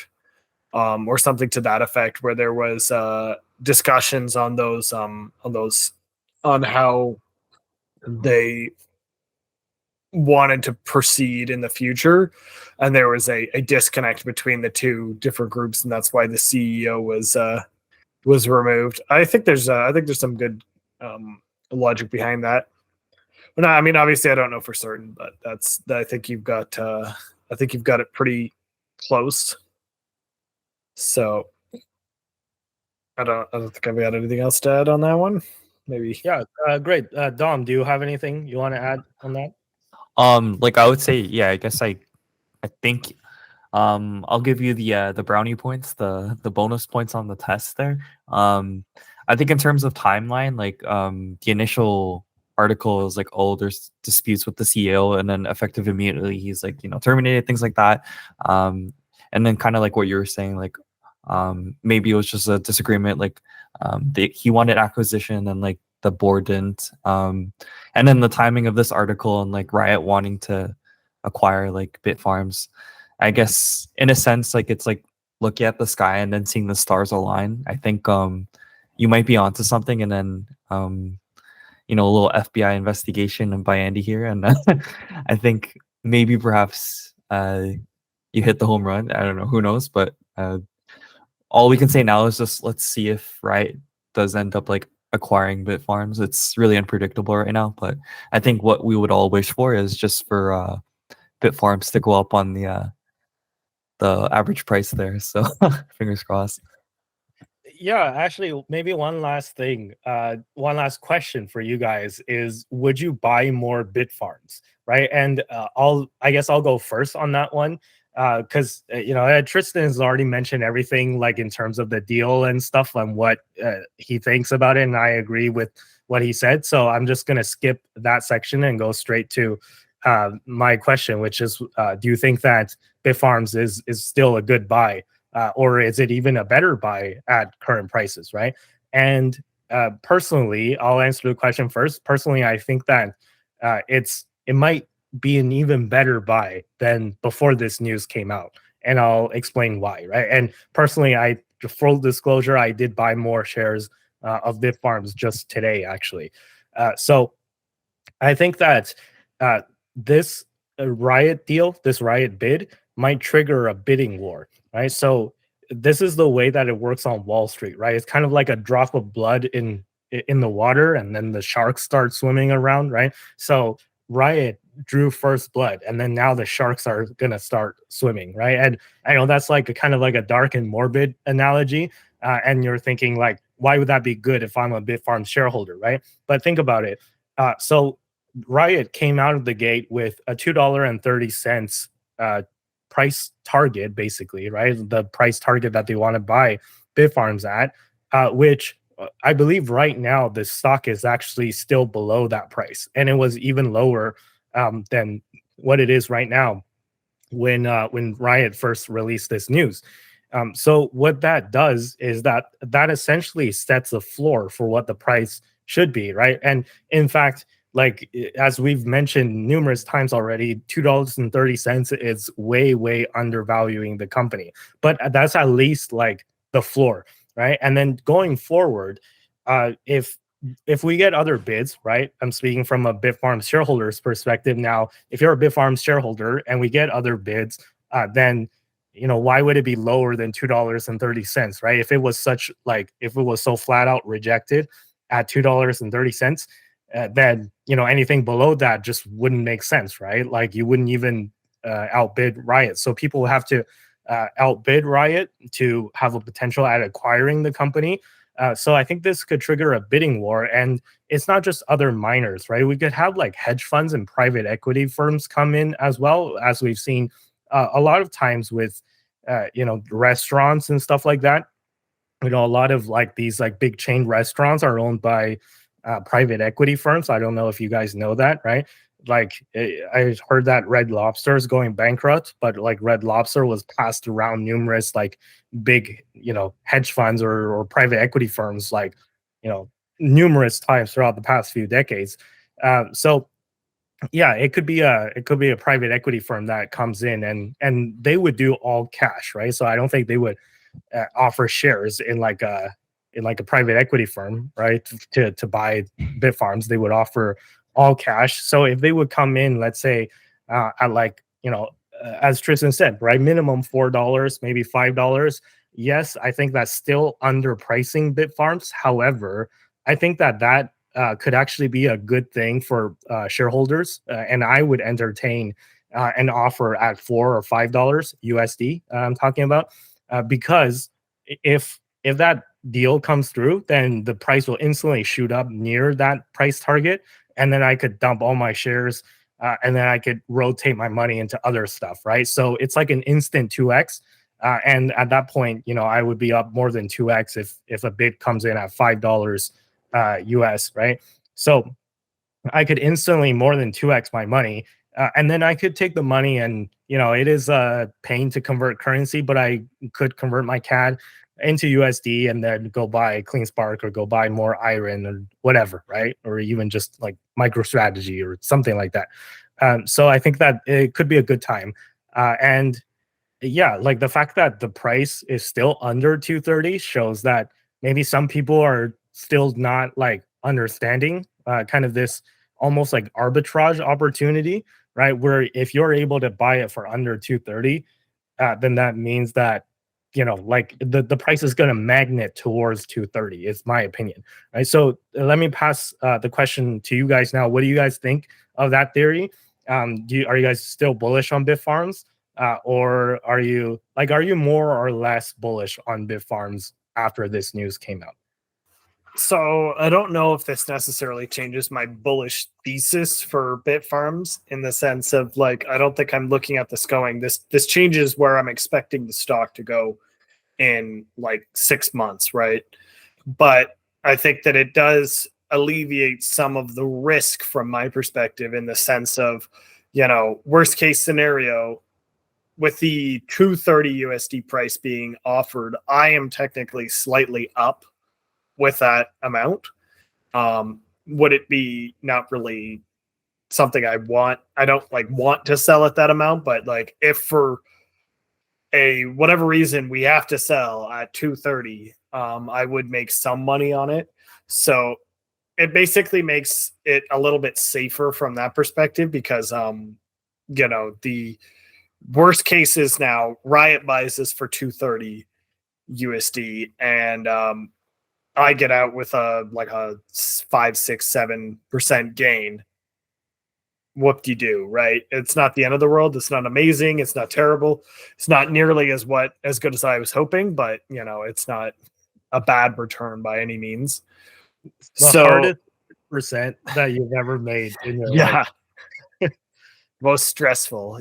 or something to that effect, where there was discussions on how they wanted to proceed in the future, and there was a disconnect between the two different groups, and that's why the CEO was removed. I think there's some good logic behind that. But no, I mean, obviously I don't know for certain, but I think you've got it pretty close. So I don't think I've got anything else to add on that one. Maybe. Yeah, great. Dom, do you have anything you want to add on that? Like I would say, yeah, I guess I think I'll give you the brownie points, the bonus points on the test there. I think in terms of timeline, like the initial article is like, oh, there's disputes with the CEO, and then effective immediately he's like, terminated, things like that. And then kind of like what you were saying, like maybe it was just a disagreement, like he wanted acquisition and like the board didn't. And then the timing of this article and like Riot wanting to acquire like Bitfarms, I guess in a sense, like it's like looking at the sky and then seeing the stars align. I think you might be onto something, and then you know, a little FBI investigation and by Andy here, and I think maybe perhaps you hit the home run. I don't know, who knows, but all we can say now is just let's see if Riot does end up like acquiring Bitfarms. It's really unpredictable right now, but I think what we would all wish for is just for Bitfarms to go up on the average price there. So fingers crossed. Yeah, actually, maybe one last thing, one last question for you guys is: would you buy more Bitfarms, right? And I guess I'll go first on that one, because you know, Tristan has already mentioned everything, like in terms of the deal and stuff, and what he thinks about it, and I agree with what he said. So I'm just gonna skip that section and go straight to my question, which is, do you think that Bitfarms is still a good buy? Or is it even a better buy at current prices, right? And personally, I'll answer the question first. Personally, I think that it might be an even better buy than before this news came out, and I'll explain why, right? And personally, full disclosure, I did buy more shares of Bitfarms just today, actually. So I think that this Riot deal, this Riot bid, might trigger a bidding war, right? So this is the way that it works on Wall Street, right? It's kind of like a drop of blood in the water, and then the sharks start swimming around, right? So Riot drew first blood, and then now the sharks are gonna start swimming, right? And I know that's like a kind of like a dark and morbid analogy, and you're thinking like, why would that be good if I'm a Bitfarms shareholder, right? But think about it. So Riot came out of the gate with a $2.30 price target, basically, right? The price target that they want to buy Bitfarms at, which I believe right now the stock is actually still below that price, and it was even lower than what it is right now when Riot first released this news. So what that does is that essentially sets a floor for what the price should be, right? And in fact, like as we've mentioned numerous times already, $2.30 is way undervaluing the company, but that's at least like the floor, right? And then going forward, if we get other bids, right? I'm speaking from a Bitfarms shareholder's perspective now. If you're a Bitfarms shareholder and we get other bids, then you know, why would it be lower than $2.30, right? If it was so flat out rejected at $2.30, then you know, anything below that just wouldn't make sense, right? Like you wouldn't even outbid Riot. So people have to outbid Riot to have a potential at acquiring the company. So I think this could trigger a bidding war, and it's not just other miners, right? We could have like hedge funds and private equity firms come in as well, as we've seen a lot of times with you know, restaurants and stuff like that. You know, a lot of like these like big chain restaurants are owned by private equity firms. I don't know if you guys know that, right? Like I heard that Red Lobster is going bankrupt, but like Red Lobster was passed around numerous like big, you know, hedge funds or private equity firms, like, you know, numerous times throughout the past few decades. So yeah, it could be a private equity firm that comes in, and they would do all cash, right? So I don't think they would offer shares in like a private equity firm, right? To buy Bitfarms, they would offer all cash. So if they would come in, let's say at like, you know, as Tristan said, right, minimum $4, maybe $5. Yes, I think that's still underpricing Bitfarms. However, I think that could actually be a good thing for shareholders, and I would entertain an offer at $4 or $5 USD. I'm talking about because if that deal comes through, then the price will instantly shoot up near that price target, and then I could dump all my shares, and then I could rotate my money into other stuff, right? So it's like an instant 2x. And at that point, you know, I would be up more than 2x if a bid comes in at $5 US, right? So I could instantly more than 2x my money. And then I could take the money and, you know, it is a pain to convert currency, but I could convert my CAD into USD and then go buy CleanSpark or go buy more iron or whatever, right? Or even just like MicroStrategy or something like that. So I think that it could be a good time. And yeah, like the fact that the price is still under 230 shows that maybe some people are still not like understanding kind of this almost like arbitrage opportunity, right? Where if you're able to buy it for under 230, then that means that like the price is going to magnet towards 230. It's my opinion, right? So let me pass the question to you guys now. What do you guys think of that theory? Are you guys still bullish on Bitfarms, or are you more or less bullish on Bitfarms after this news came out? So I don't know if this necessarily changes my bullish thesis for Bitfarms in the sense of like I don't think I'm looking at this going this changes where I'm expecting the stock to go in like 6 months, right? But I think that it does alleviate some of the risk from my perspective in the sense of, worst case scenario with the 230 USD price being offered, I am technically slightly up with that amount. Would it be not really something I want? I don't want to sell at that amount, but like if for a whatever reason we have to sell at 230, I would make some money on it. So it basically makes it a little bit safer from that perspective because the worst case is now Riot buys this for 230 USD and I get out with a 5, 6, 7% gain. Whoop-de-doo, right? It's not the end of the world. It's not amazing. It's not terrible. It's not nearly as good as I was hoping, but it's not a bad return by any means. The hardest percent that you've ever made in your life. Most stressful,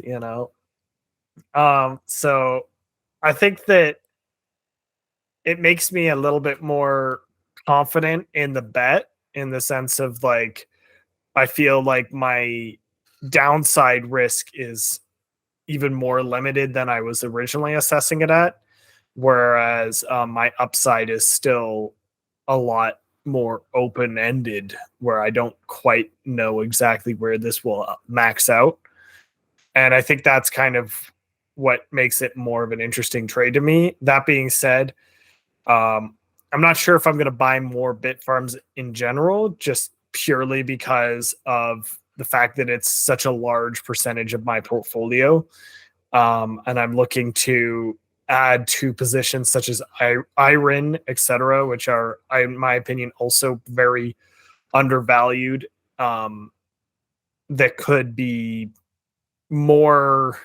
So I think that it makes me a little bit more confident in the bet in the sense of like I feel like my downside risk is even more limited than I was originally assessing it at, whereas my upside is still a lot more open-ended where I don't quite know exactly where this will max out. And I think that's kind of what makes it more of an interesting trade to me. That being said, I'm not sure if I'm going to buy more Bitfarms in general, just purely because of the fact that it's such a large percentage of my portfolio. And I'm looking to add to positions such as IRIN, etc., which are, in my opinion, also very undervalued. That could be more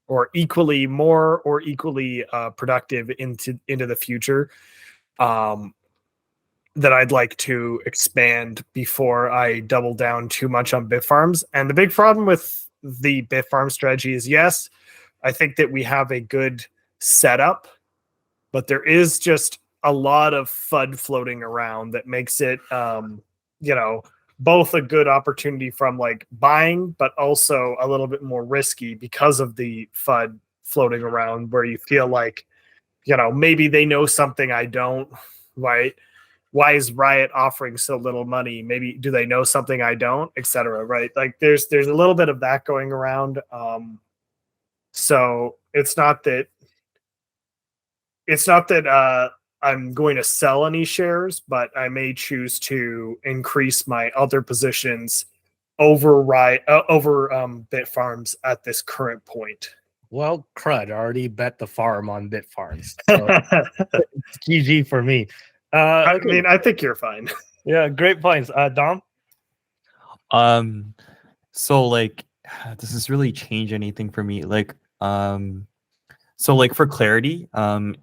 or equally productive into the future. That I'd like to expand before I double down too much on Bitfarms. And the big problem with the Bitfarm strategy is, yes, I think that we have a good setup, but there is just a lot of FUD floating around that makes it, both a good opportunity from like buying, but also a little bit more risky because of the FUD floating around where you feel like, maybe they know something I don't, right? Why is Riot offering so little money? Maybe do they know something I don't, etc. Right? Like there's a little bit of that going around. So it's not that I'm going to sell any shares, but I may choose to increase my other positions over Bitfarms at this current point. Well, crud, I already bet the farm on Bitfarms. So it's GG for me. I mean, I think you're fine. Yeah, great points. Dom? So like, does this really change anything for me? Like, so like for clarity,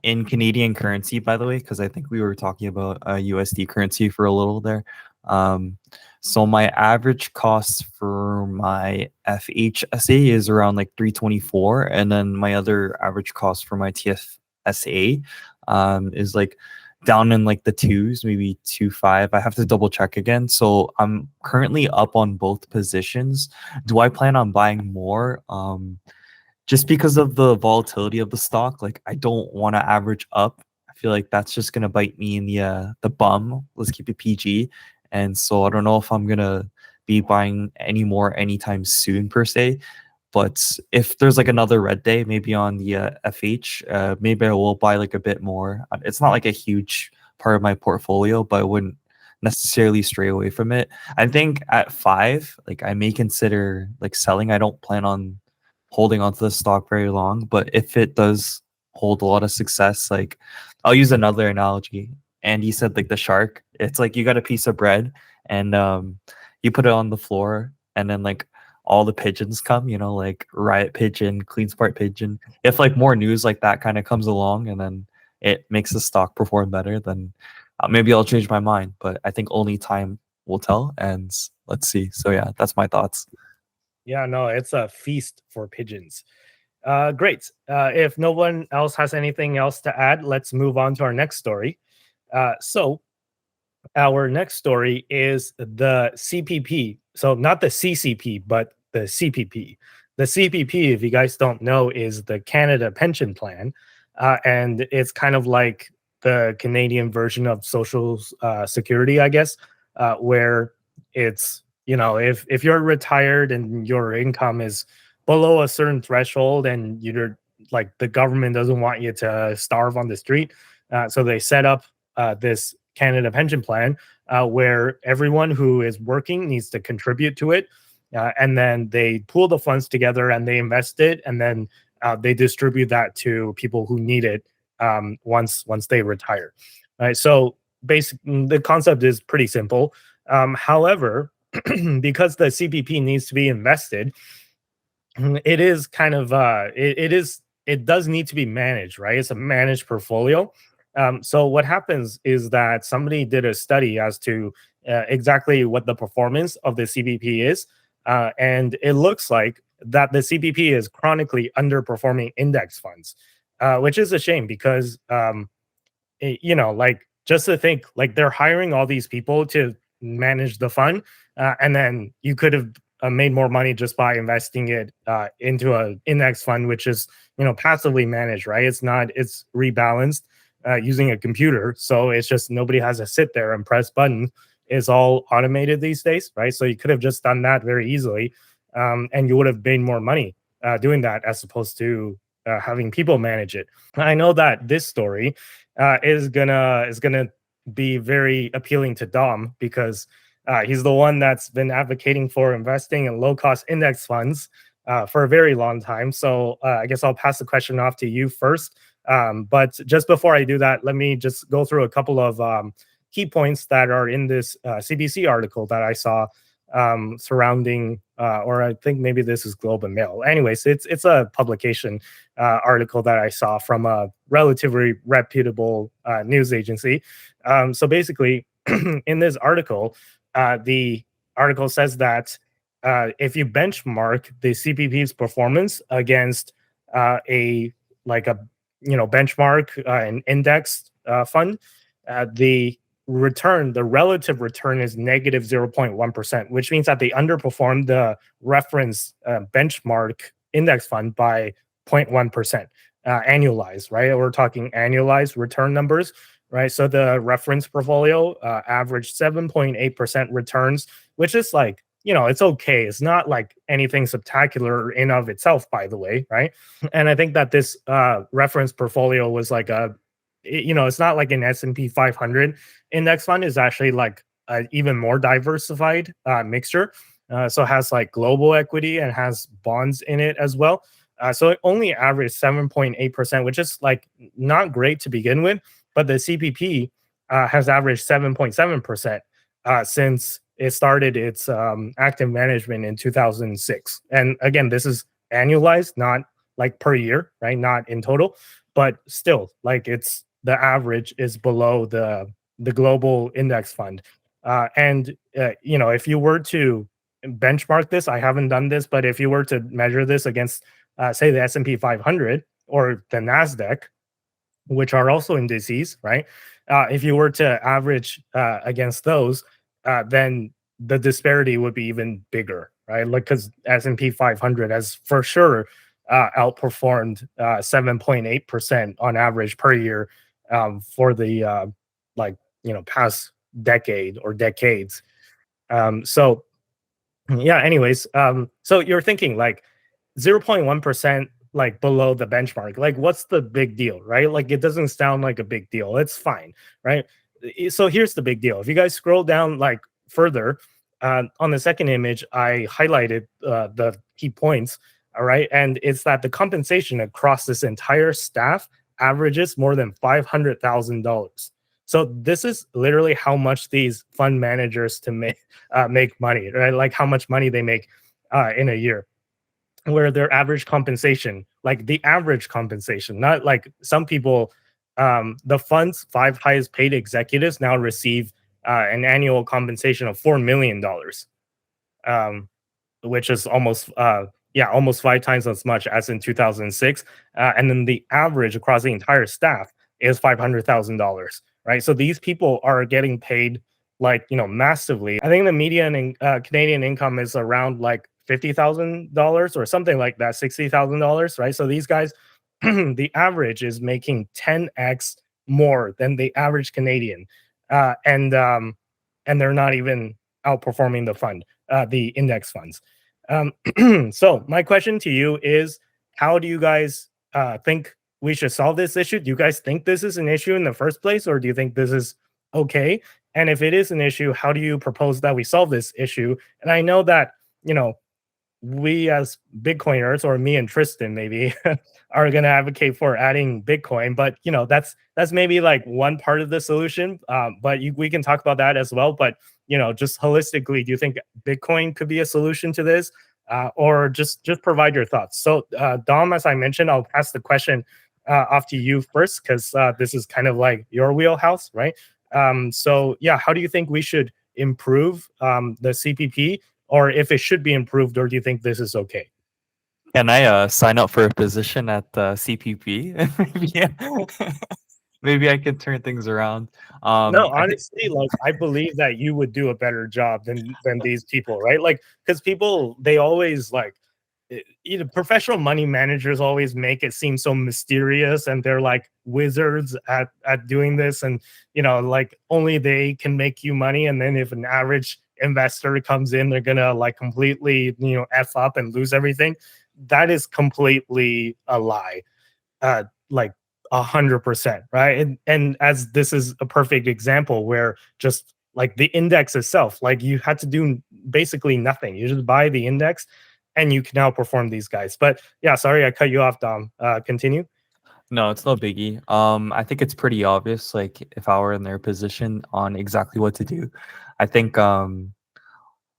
in Canadian currency, by the way, because I think we were talking about USD currency for a little there. So my average cost for my FHSA is around like 324, and then my other average cost for my TFSA is like down in like the twos, maybe 2.5. I have to double check again. So I'm currently up on both positions. Do I plan on buying more? Just because of the volatility of the stock, like I don't want to average up. I feel like that's just gonna bite me in the bum. Let's keep it PG. And so I don't know if I'm gonna be buying any more anytime soon per se. But if there's like another red day, maybe on the FH, maybe I will buy like a bit more. It's not like a huge part of my portfolio, but I wouldn't necessarily stray away from it. I think at 5, like I may consider like selling. I don't plan on holding onto the stock very long, but if it does hold a lot of success, like I'll use another analogy. And he said like the shark. It's like you got a piece of bread and you put it on the floor and then like all the pigeons come, like Riot Pigeon, Clean Smart Pigeon. If like more news like that kind of comes along and then it makes the stock perform better, then maybe I'll change my mind. But I think only time will tell, and let's see. So yeah, that's my thoughts. Yeah, no, it's a feast for pigeons. Great. If no one else has anything else to add, let's move on to our next story. So our next story is the CPP. So not the CCP, but the CPP. The CPP, if you guys don't know, is the Canada Pension Plan. And it's kind of like the Canadian version of Social Security, I guess, where it's, if you're retired and your income is below a certain threshold and you're like the government doesn't want you to starve on the street. So they set up this Canada Pension Plan where everyone who is working needs to contribute to it. And then they pool the funds together and they invest it. And then they distribute that to people who need it once they retire. All right. So the concept is pretty simple. However, because the CPP needs to be invested, it is kind of it does need to be managed, right? It's a managed portfolio. So what happens is that somebody did a study as to exactly what the performance of the CPP is, and it looks like that the CPP is chronically underperforming index funds, which is a shame because like just to think like they're hiring all these people to manage the fund, and then you could have made more money just by investing it into an index fund, which is passively managed, right? It's rebalanced using a computer, so it's just nobody has to sit there and press buttons. It's all automated these days, right? So you could have just done that very easily, and you would have made more money doing that as opposed to having people manage it. I know that this story is gonna be very appealing to Dom because he's the one that's been advocating for investing in low-cost index funds for a very long time. So I guess I'll pass the question off to you first. But just before I do that, let me just go through a couple of key points that are in this CBC article that I saw surrounding, or I think maybe this is Globe and Mail. Anyways, it's a publication article that I saw from a relatively reputable news agency. So basically, in this article, the article says that if you benchmark the CPP's performance against a benchmark an index fund, the relative return is negative 0.1%, which means that they underperformed the reference benchmark index fund by 0.1% annualized, right? We're talking annualized return numbers, right? So the reference portfolio averaged 7.8% returns, which is like, it's okay. It's not like anything spectacular in of itself, by the way, right? And I think that this reference portfolio was like it's not like an S&P 500 index fund. Is actually like an even more diversified mixture. So it has like global equity and has bonds in it as well. So it only averaged 7.8%, which is like not great to begin with. But the CPP has averaged 7.7% since it started its active management in 2006. And again, this is annualized, not like per year, right? Not in total, but still, like it's the average is below the global index fund. If you were to benchmark this, I haven't done this, but if you were to measure this against, say, the S&P 500 or the NASDAQ, which are also indices, right? If you were to average against those, then the disparity would be even bigger, right? Like because S&P 500 has for sure outperformed 7.8% on average per year for the past decade or decades. So you're thinking like 0.1% like below the benchmark, like what's the big deal, right? Like it doesn't sound like a big deal. It's fine, right? so here's the big deal. If you guys scroll down like further, on the second image, I highlighted the key points. All right, and it's that the compensation across this entire staff averages more than $500,000. So this is literally how much these fund managers to make money, right? Like how much money they make in a year, where their average compensation, like the average compensation, not like some people, the fund's 5 highest paid executives now receive an annual compensation of $4 million, which is almost almost 5 times as much as in 2006. And then the average across the entire staff is $500,000, right? So these people are getting paid like, massively. I think the median Canadian income is around like $50,000 or something like that, $60,000, right? So these guys, the average is making 10x more than the average Canadian, and they're not even outperforming the fund, the index funds. So my question to you is, how do you guys think we should solve this issue? Do you guys think this is an issue in the first place, or do you think this is okay? And if it is an issue, how do you propose that we solve this issue? And I know that, we as Bitcoiners, or me and Tristan maybe, are going to advocate for adding Bitcoin, but that's maybe like one part of the solution. But we can talk about that as well. But just holistically, do you think Bitcoin could be a solution to this, or just provide your thoughts? So Dom, as I mentioned, I'll pass the question off to you first, because this is kind of like your wheelhouse, right? So yeah, how do you think we should improve the CPP? Or if it should be improved, or do you think this is okay? Can I sign up for a position at CPP? Maybe I can turn things around. No, honestly, like I believe that you would do a better job than these people, right? Like, because people, they always like, professional money managers always make it seem so mysterious, and they're like wizards at doing this, and like only they can make you money. And then if an average investor comes in, they're gonna like completely F up and lose everything. That is completely a lie, like 100%, right? And as this is a perfect example where just like the index itself, like you had to do basically nothing. You just buy the index and you can outperform these guys. But yeah, sorry I cut you off, Dom. Continue. No, it's no biggie. I think it's pretty obvious, like if I were in their position, on exactly what to do. I think lo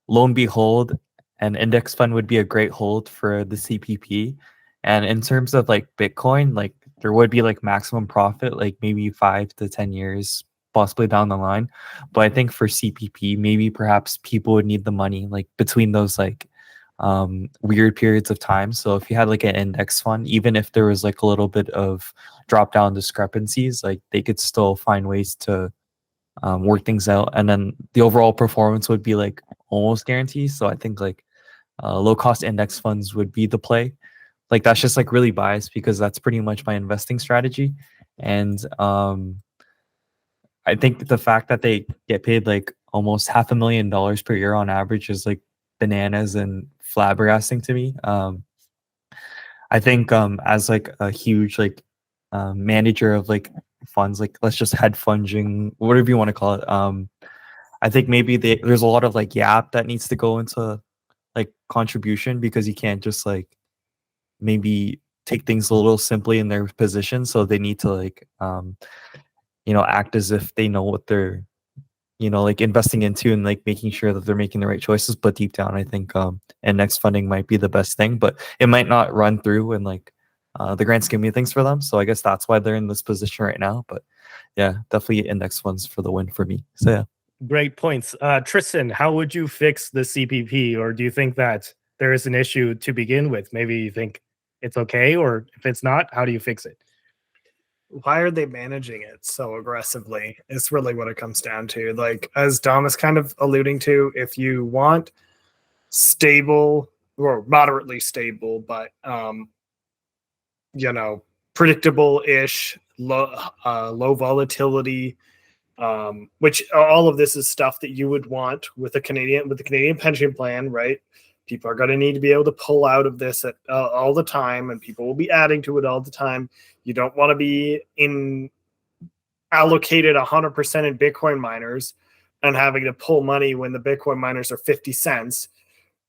and behold, an index fund would be a great hold for the CPP. And in terms of like Bitcoin, like there would be like maximum profit, like maybe 5 to 10 years, possibly down the line. But I think for CPP, maybe perhaps people would need the money like between those like weird periods of time. So if you had like an index fund, even if there was like a little bit of drop down discrepancies, like they could still find ways to work things out, and then the overall performance would be like almost guaranteed. So I think like low cost index funds would be the play. Like that's just like really biased because that's pretty much my investing strategy. And I think the fact that they get paid like almost $500,000 per year on average is like bananas and flabbergasting to me. I think as like a huge like manager of like funds, like let's just head funding, whatever you want to call it. I think maybe there's a lot of like YAP that needs to go into like contribution, because you can't just like maybe take things a little simply in their position. So they need to like act as if they know what they're like investing into, and like making sure that they're making the right choices. But deep down, I think index funding might be the best thing, but it might not run through in like the grand scheme of things for them. So I guess that's why they're in this position right now. But yeah, definitely index funds for the win for me. So yeah. Great points. Tristan, how would you fix the CPP? Or do you think that there is an issue to begin with? Maybe you think it's okay, or if it's not, how do you fix it? Why are they managing it so aggressively? It's really what it comes down to. Like, as Dom is kind of alluding to, if you want stable or moderately stable, but predictable-ish, low volatility, which all of this is stuff that you would want with the Canadian pension plan, right? People are going to need to be able to pull out of this all the time, and people will be adding to it all the time. You don't want to be in allocated 100% in Bitcoin miners and having to pull money when the Bitcoin miners are 50 cents,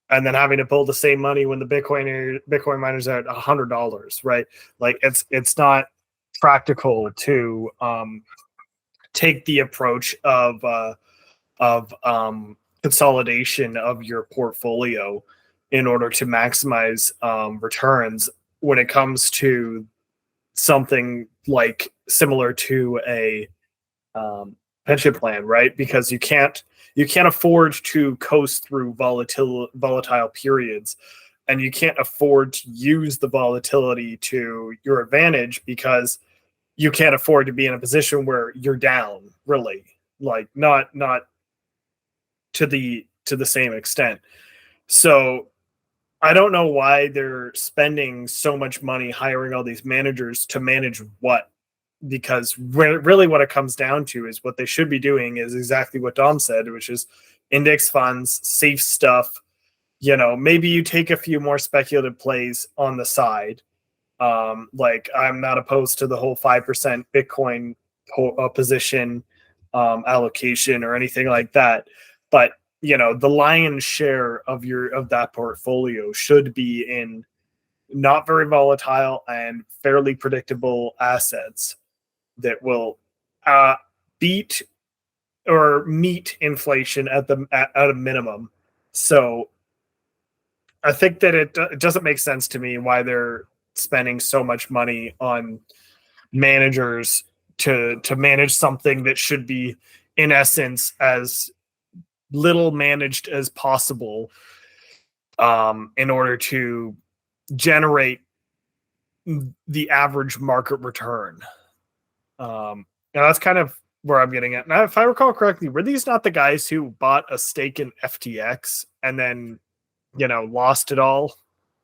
and then having to pull the same money when the Bitcoin miners are at $100, right? Like it's not practical to take the approach of consolidation of your portfolio in order to maximize returns when it comes to something like similar to a pension plan, right? Because you can't afford to coast through volatile periods, and you can't afford to use the volatility to your advantage, because you can't afford to be in a position where you're down, really, like not to the same extent. So I don't know why they're spending so much money hiring all these managers to manage what, because really what it comes down to is what they should be doing is exactly what Dom said, which is index funds, safe stuff. You know, maybe you take a few more speculative plays on the side. Like, I'm not opposed to the whole 5% Bitcoin position allocation or anything like that. But, you know, the lion's share of that portfolio should be in not very volatile and fairly predictable assets that will beat or meet inflation at a minimum. So I think that it doesn't make sense to me why they're spending so much money on managers to manage something that should be, in essence, as little managed as possible, in order to generate the average market return. And that's kind of where I'm getting at. Now, if I recall correctly, were these not the guys who bought a stake in FTX and then, you know, lost it all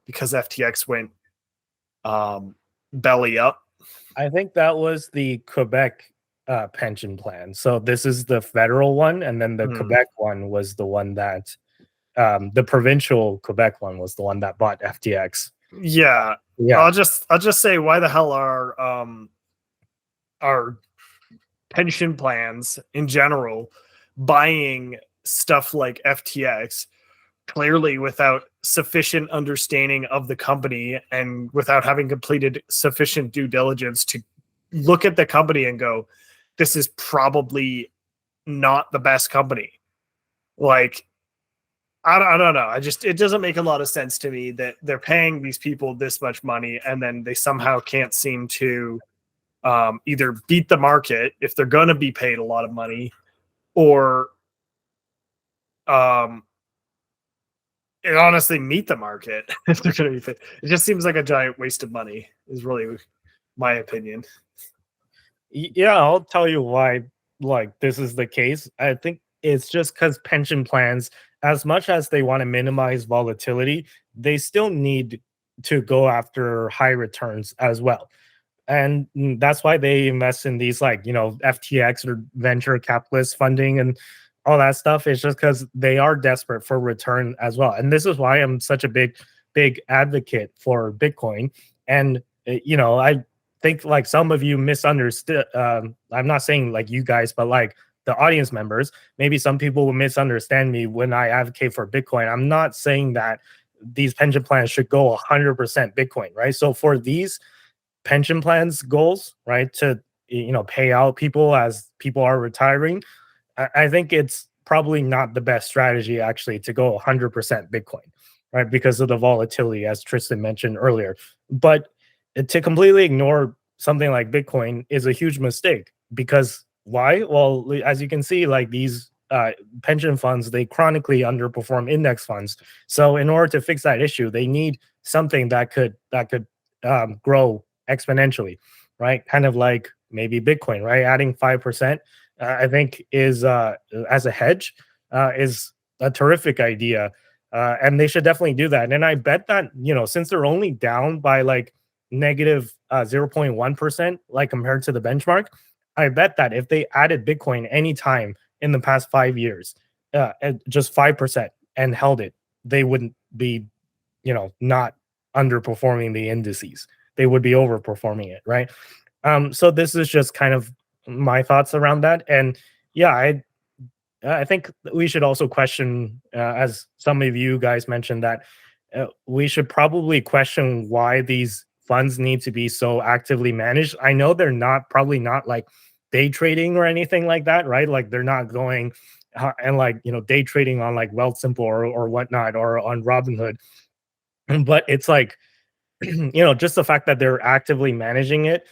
because FTX went belly up? I think that was the Quebec pension plan. So this is the federal one, and then the Quebec one was the one that the provincial Quebec one was the one that bought FTX. Yeah. I'll just say, why the hell are pension plans in general buying stuff like FTX, clearly without sufficient understanding of the company and without having completed sufficient due diligence to look at the company and go, this is probably not the best company? Like, I don't know. It doesn't make a lot of sense to me that they're paying these people this much money and then they somehow can't seem to either beat the market if they're going to be paid a lot of money, or and honestly meet the market if they're going to be paid. It just seems like a giant waste of money, is really my opinion. Yeah, I'll tell you why, like, this is the case. I think it's just because pension plans, as much as they want to minimize volatility, they still need to go after high returns as well. And that's why they invest in these, like, you know, FTX or venture capitalist funding and all that stuff. It's just because they are desperate for return as well. And this is why I'm such a big advocate for Bitcoin. And, you know, I think, like, some of you misunderstood. I'm not saying like you guys, but like the audience members, maybe some people will misunderstand me when I advocate for Bitcoin. I'm not saying that these pension plans should go 100% Bitcoin, right? So for these pension plans goals, right, to, you know, pay out people as people are retiring, I think it's probably not the best strategy actually to go 100% Bitcoin, right, because of the volatility, as Tristan mentioned earlier. But to completely ignore something like Bitcoin is a huge mistake. Because why? Well, as you can see, like, these pension funds, they chronically underperform index funds. So in order to fix that issue, they need something that could grow exponentially, right? Kind of like maybe Bitcoin, right? Adding 5%, I think, is as a hedge, is a terrific idea, and they should definitely do that. And I bet that, you know, since they're only down by like negative 0.1%, like compared to the benchmark, I bet that if they added Bitcoin anytime in the past 5 years, at just 5%, and held it, they wouldn't be, you know, not underperforming the indices. They would be overperforming it, right? So this is just kind of my thoughts around that. And yeah, I think we should also question, as some of you guys mentioned, that we should probably question why these funds need to be so actively managed. I know they're probably not like day trading or anything like that, right? Like they're not going and like, day trading on like Wealthsimple or whatnot, or on Robinhood. But it's like, just the fact that they're actively managing it,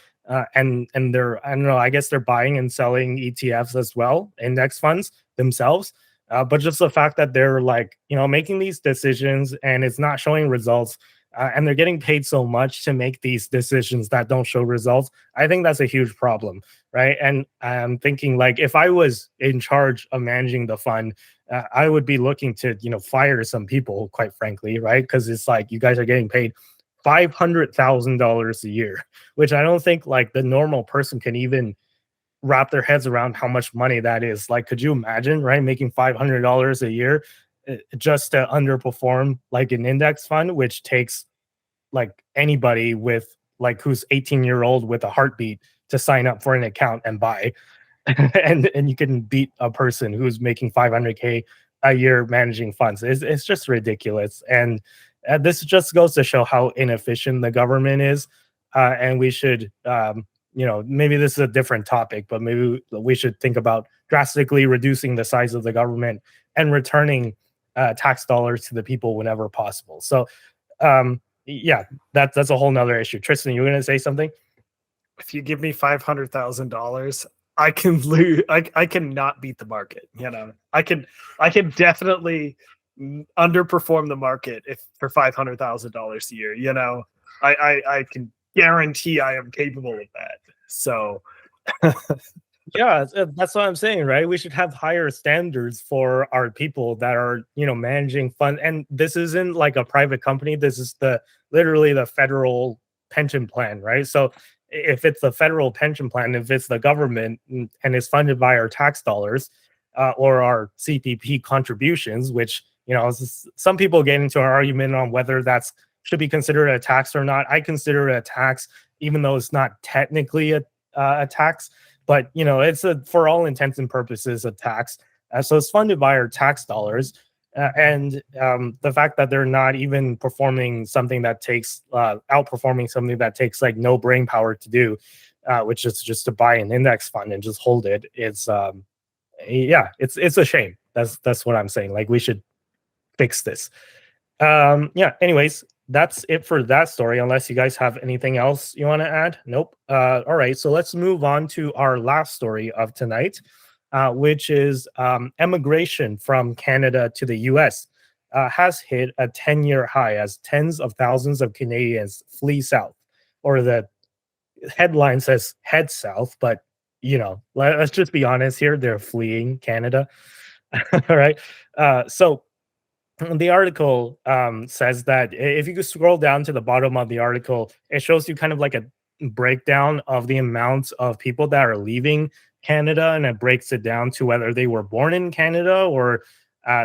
and they're, I don't know, I guess they're buying and selling ETFs as well, index funds themselves. But just the fact that they're like, making these decisions and it's not showing results, and they're getting paid so much to make these decisions that don't show results, I think that's a huge problem, right? And I'm thinking, like, if I was in charge of managing the fund, I would be looking to, fire some people, quite frankly, right? Because it's like you guys are getting paid $500,000 a year, which I don't think like the normal person can even wrap their heads around how much money that is. Like, could you imagine, right, making $500 a year just to underperform like an index fund, which takes like anybody with like who's 18-year-old with a heartbeat to sign up for an account and buy. and you can beat a person who's making 500K a year managing funds. It's just ridiculous. And this just goes to show how inefficient the government is. And we should, maybe this is a different topic, but maybe we should think about drastically reducing the size of the government and returning tax dollars to the people whenever possible. So, yeah, that's a whole nother issue. Tristan, you were going to say something? If you give me $500,000, I can lose. I cannot beat the market. I can definitely underperform the market if for $500,000 a year. I can guarantee I am capable of that. So yeah, that's what I'm saying, right? We should have higher standards for our people that are, managing fund. And this isn't like a private company. This is literally the federal pension plan, right? So if it's the federal pension plan, if it's the government and is funded by our tax dollars, or our CPP contributions, which, some people get into an argument on whether that's should be considered a tax or not. I consider it a tax, even though it's not technically a tax, but it's for all intents and purposes a tax. So it's funded by our tax dollars. And the fact that they're not even performing something that takes outperforming something that takes like no brain power to do, which is just to buy an index fund and just hold it. It's it's a shame. That's what I'm saying. Like, we should fix this. Anyways, that's it for that story, unless you guys have anything else you want to add. Nope. All right, so let's move on to our last story of tonight, which is emigration from Canada to the US has hit a 10-year high as tens of thousands of Canadians flee south, or the headline says head south, but let's just be honest here, they're fleeing Canada. All right. So the article says that if you could scroll down to the bottom of the article, it shows you kind of like a breakdown of the amount of people that are leaving Canada, and it breaks it down to whether they were born in Canada, or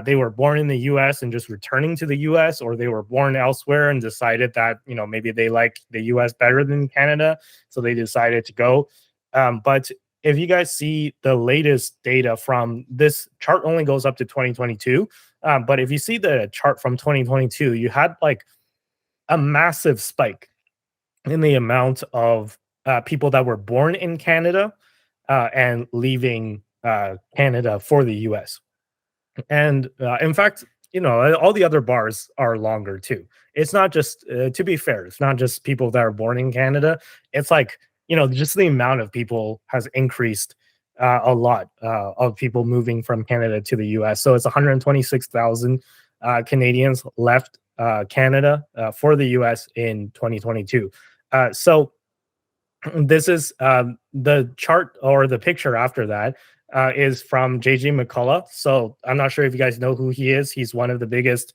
they were born in the US and just returning to the US, or they were born elsewhere and decided that maybe they like the US better than Canada, so they decided to go. But if you guys see the latest data from this chart, only goes up to 2022. But if you see the chart from 2022, you had like a massive spike in the amount of people that were born in Canada and leaving Canada for the US. And in fact, all the other bars are longer too. It's not just, to be fair, it's not just people that are born in Canada. It's like, just the amount of people has increased a lot of people moving from Canada to the US. So it's 126,000 Canadians left Canada for the US in 2022. So this is the chart, or the picture after that is from JJ McCullough. So I'm not sure if you guys know who he is. He's one of the biggest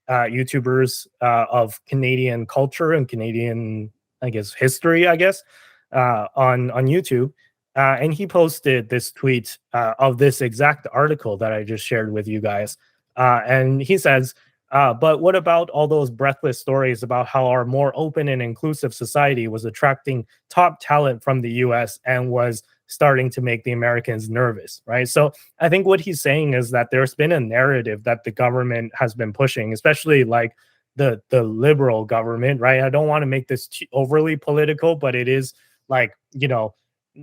YouTubers of Canadian culture and Canadian, I guess, history, on YouTube. And he posted this tweet of this exact article that I just shared with you guys. And he says, but what about all those breathless stories about how our more open and inclusive society was attracting top talent from the US and was starting to make the Americans nervous, right? So I think what he's saying is that there's been a narrative that the government has been pushing, especially like the liberal government, right? I don't want to make this overly political, but it is like, you know,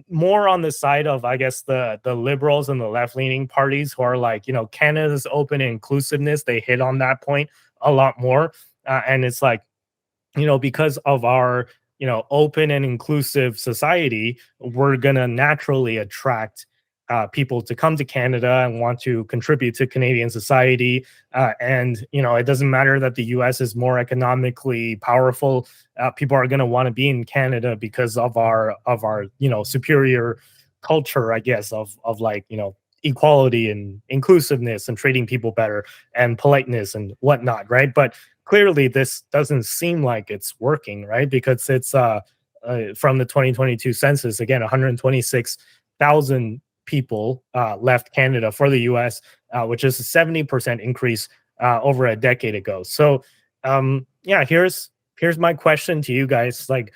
more on the side of, I guess, the liberals and the left-leaning parties who are like, you know, Canada's open and inclusiveness. They hit on that point a lot more. And it's like, you know, because of our, you know, open and inclusive society, we're going to naturally attract people to come to Canada and want to contribute to Canadian society. And, you know, it doesn't matter that the US is more economically powerful. People are going to want to be in Canada because of our, you know, superior culture, I guess, of like, you know, equality and inclusiveness and treating people better and politeness and whatnot, right? But clearly this doesn't seem like it's working, right? Because it's from the 2022 census, again, 126,000 people left Canada for the US, which is a 70% increase over a decade ago. So yeah, here's my question to you guys. Like,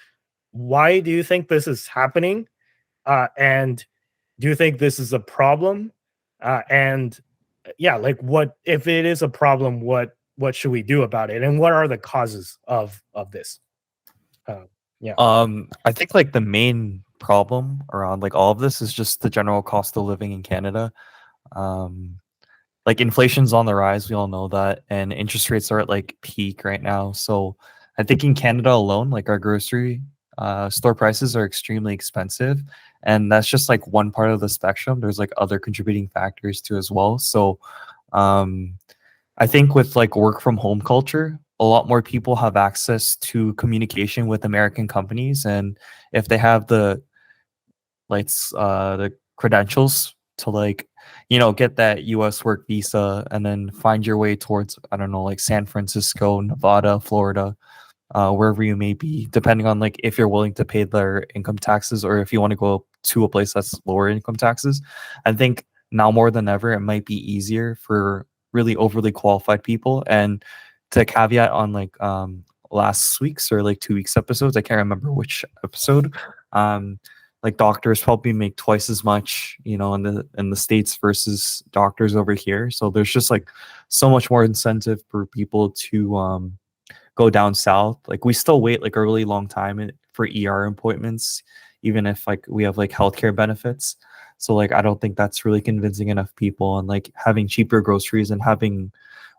why do you think this is happening? And do you think this is a problem? And yeah, like, what if it is a problem, what should we do about it, and what are the causes of this? Yeah. I think like the main problem around like all of this is just the general cost of living in Canada. Like inflation's on the rise, we all know that, and interest rates are at like peak right now. So I think in Canada alone, like our grocery store prices are extremely expensive, and that's just like one part of the spectrum. There's like other contributing factors too as well. So I think with like work from home culture, a lot more people have access to communication with American companies, and if they have the the credentials to like, you know, get that US work visa and then find your way towards, I don't know, like San Francisco, Nevada, Florida, wherever you may be, depending on like if you're willing to pay their income taxes or if you want to go to a place that's lower income taxes. I think now more than ever, it might be easier for really overly qualified people. And to caveat on like last week's or like 2 weeks episodes, I can't remember which episode, like doctors probably make twice as much, you know, in the States versus doctors over here. So there's just like so much more incentive for people to go down south. Like we still wait like a really long time for ER appointments, even if like we have like healthcare benefits. So like I don't think that's really convincing enough people, and like having cheaper groceries and having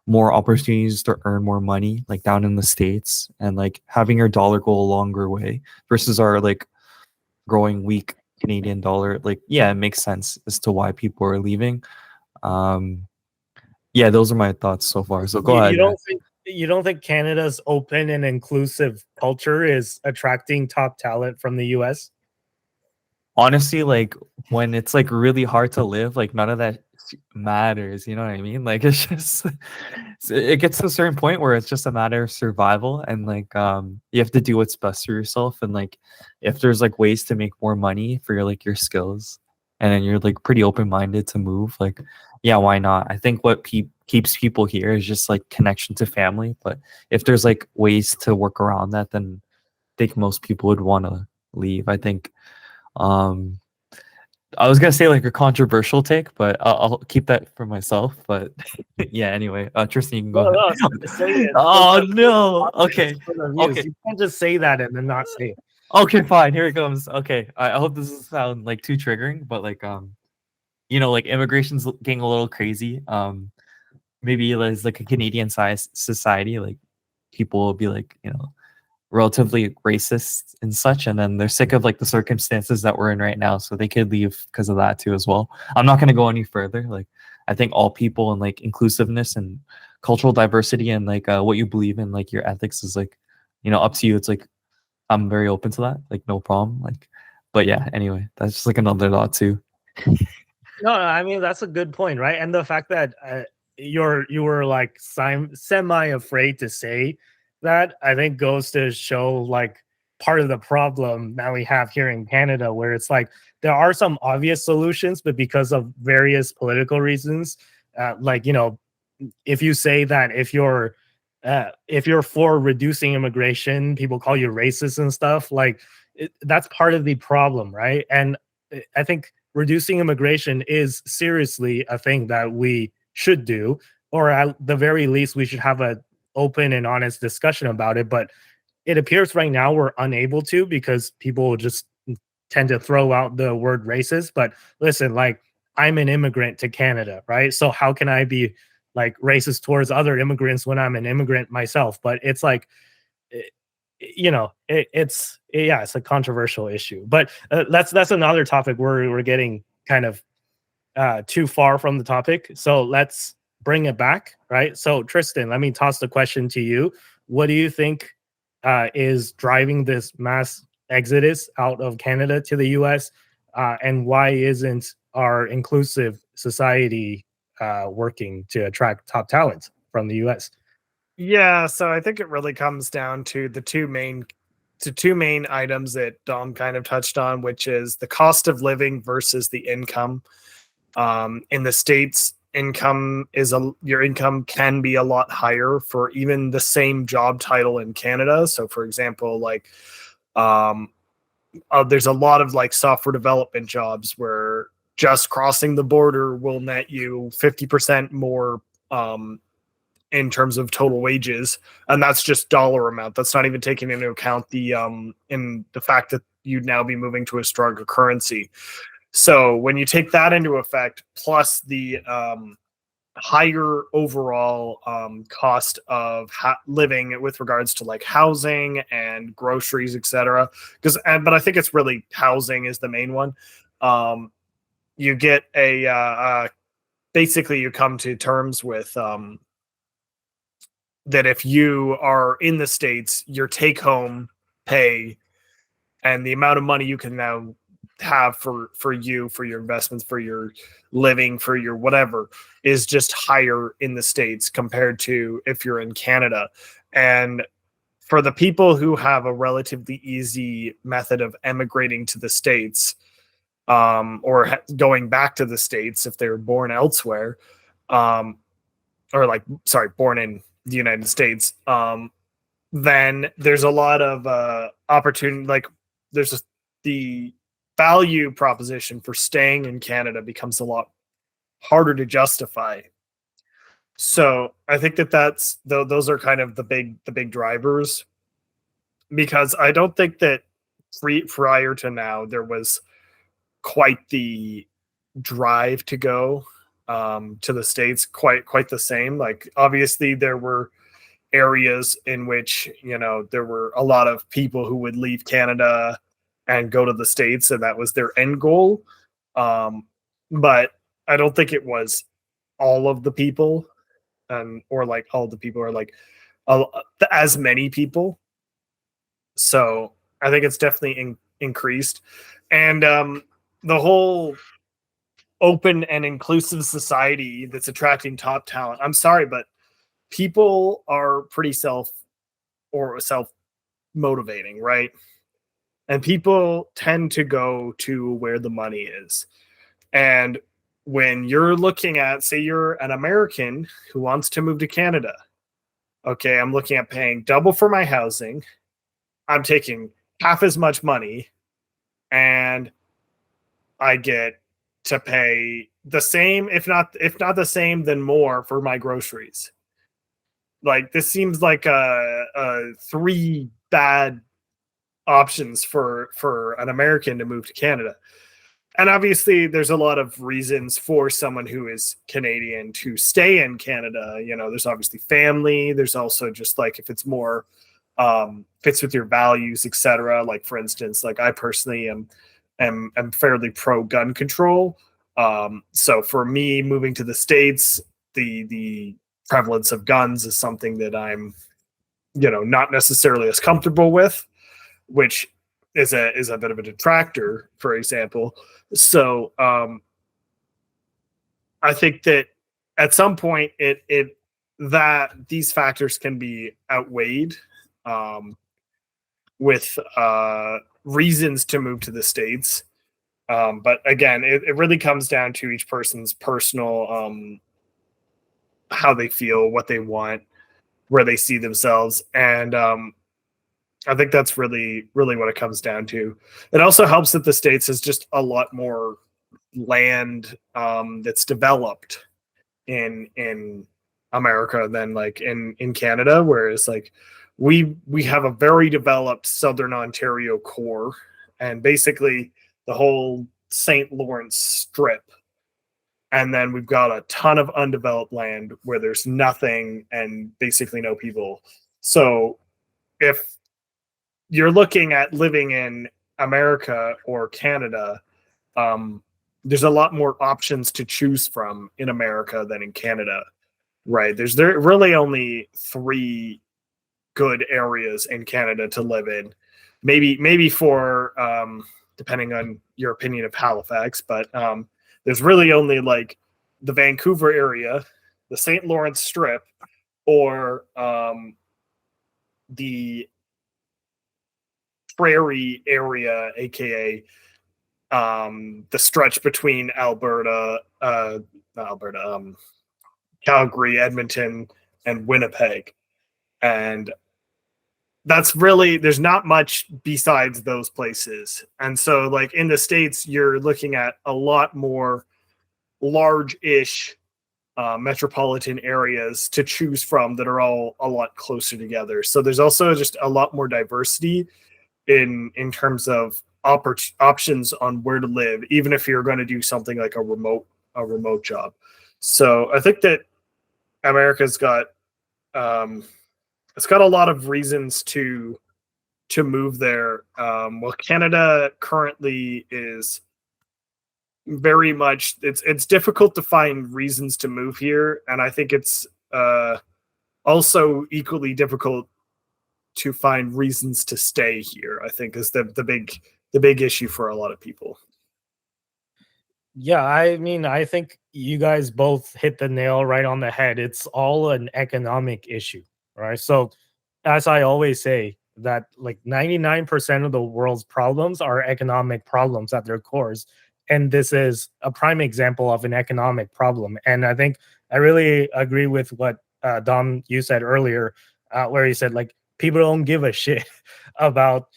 more opportunities to earn more money like down in the States, and like having your dollar go a longer way versus our like growing weak Canadian dollar. Like, yeah, it makes sense as to why people are leaving. Yeah, those are my thoughts so far. So go ahead. You don't think Canada's open and inclusive culture is attracting top talent from the US? Honestly, like when it's like really hard to live, like none of that matters. You know what I mean? Like it's just it gets to a certain point where it's just a matter of survival, and like you have to do what's best for yourself. And like if there's like ways to make more money for your skills, and then you're like pretty open minded to move, like yeah, why not? I think what keeps people here is just like connection to family. But if there's like ways to work around that, then I think most people would want to leave. I think I was gonna say like a controversial take, but I'll keep that for myself. But yeah, anyway, Tristan, you can go ahead. Say it. Oh no. Okay. Okay. You can't just say that and then not say it. Okay, fine. Here it comes. Okay, I hope this doesn't sound like too triggering, but like you know, like immigration's getting a little crazy. Maybe there's like a Canadian size society, like people will be like, you know, relatively racist and such, and then they're sick of like the circumstances that we're in right now, so they could leave because of that too as well. I'm not going to go any further. Like I think all people and like inclusiveness and cultural diversity and like what you believe in, like your ethics is like, you know, up to you. It's like I'm very open to that, like no problem. Like, but yeah, anyway, that's just like another thought too. No, I mean that's a good point, right? And the fact that you were like semi afraid to say that, I think goes to show like part of the problem that we have here in Canada, where it's like there are some obvious solutions, but because of various political reasons, like, you know, if you say that if you're for reducing immigration, people call you racist and stuff, like that's part of the problem, right? And I think reducing immigration is seriously a thing that we should do, or at the very least, we should have an open and honest discussion about it. But it appears right now we're unable to, because people just tend to throw out the word racist. But listen, like, I'm an immigrant to Canada, right? So how can I be like racist towards other immigrants when I'm an immigrant myself? But it's like, it's a controversial issue. But that's another topic where we're getting kind of too far from the topic. So let's bring it back, right? So Tristan, let me toss the question to you. What do you think is driving this mass exodus out of Canada to the US? And why isn't our inclusive society working to attract top talent from the US? Yeah, so I think it really comes down to the two main items that Dom kind of touched on, which is the cost of living versus the income. In the States, your income can be a lot higher for even the same job title in Canada. So for example, like there's a lot of like software development jobs where just crossing the border will net you 50% more in terms of total wages, and that's just dollar amount. That's not even taking into account in the fact that you'd now be moving to a stronger currency. So when you take that into effect, plus the higher overall cost of living with regards to like housing and groceries, etc. But I think it's really housing is the main one. You get basically you come to terms with that if you are in the States, your take home pay and the amount of money you can now have for your investments, for your living, for your whatever, is just higher in the States compared to if you're in Canada. And for the people who have a relatively easy method of emigrating to the States, or going back to the States if they were born elsewhere, or born in the United States, then there's a lot of opportunity. Like the value proposition for staying in Canada becomes a lot harder to justify. So I think those are kind of the big drivers, because I don't think that prior to now there was quite the drive to go to the States quite the same. Like obviously there were areas in which there were a lot of people who would leave Canada and go to the States, and that was their end goal. But I don't think it was all of the people, or like all the people, or like as many people. So I think it's definitely increased, and the whole open and inclusive society that's attracting top talent. I'm sorry, but people are pretty self motivating, right? And people tend to go to where the money is. And when you're looking at, say you're an American who wants to move to Canada, okay, I'm looking at paying double for my housing, I'm taking half as much money, and I get to pay the same, if not the same, then more for my groceries. Like this seems like a three bad options for an American to move to Canada. And obviously there's a lot of reasons for someone who is Canadian to stay in Canada. There's obviously family. There's also just like if it's more fits with your values, etc. Like for instance, like I personally am fairly pro gun control. So for me, moving to the States, the prevalence of guns is something that I'm not necessarily as comfortable with, which is a bit of a detractor, for example. So I think that at some point that these factors can be outweighed with reasons to move to the States. But again, it really comes down to each person's personal how they feel, what they want, where they see themselves. And I think that's really what it comes down to. It also helps that the States has just a lot more land that's developed in America than like in Canada, whereas like we have a very developed Southern Ontario core, and basically the whole St. Lawrence strip, and then we've got a ton of undeveloped land where there's nothing and basically no people. So if you're looking at living in America or Canada, there's a lot more options to choose from in America than in Canada, right? There really only 3 good areas in Canada to live in. Maybe 4, depending on your opinion of Halifax, but there's really only like the Vancouver area, the St. Lawrence Strip, or the Prairie area, aka the stretch between Calgary, Edmonton, and Winnipeg. And that's really, there's not much besides those places. And so like in the States, you're looking at a lot more large-ish metropolitan areas to choose from that are all a lot closer together. So there's also just a lot more diversity in terms of options on where to live, even if you're going to do something like a remote job. So I think that America's got it's got a lot of reasons to move there. Well, Canada currently is very much, it's difficult to find reasons to move here, and I think it's also equally difficult to find reasons to stay here, I think is the big issue for a lot of people. Yeah, I mean, I think you guys both hit the nail right on the head. It's all an economic issue, right? So, as I always say, that like 99% of the world's problems are economic problems at their cores. And this is a prime example of an economic problem. And I think I really agree with what Dom, you said earlier, where he said, like, people don't give a shit about,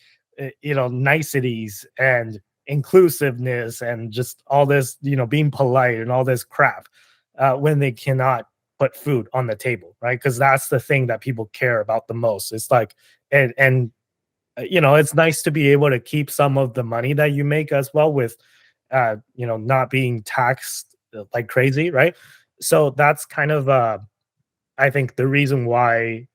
niceties and inclusiveness and just all this, being polite and all this crap when they cannot put food on the table, right? Because that's the thing that people care about the most. It's like, and it's nice to be able to keep some of the money that you make as well with, not being taxed like crazy, right? So that's kind of, I think, the reason why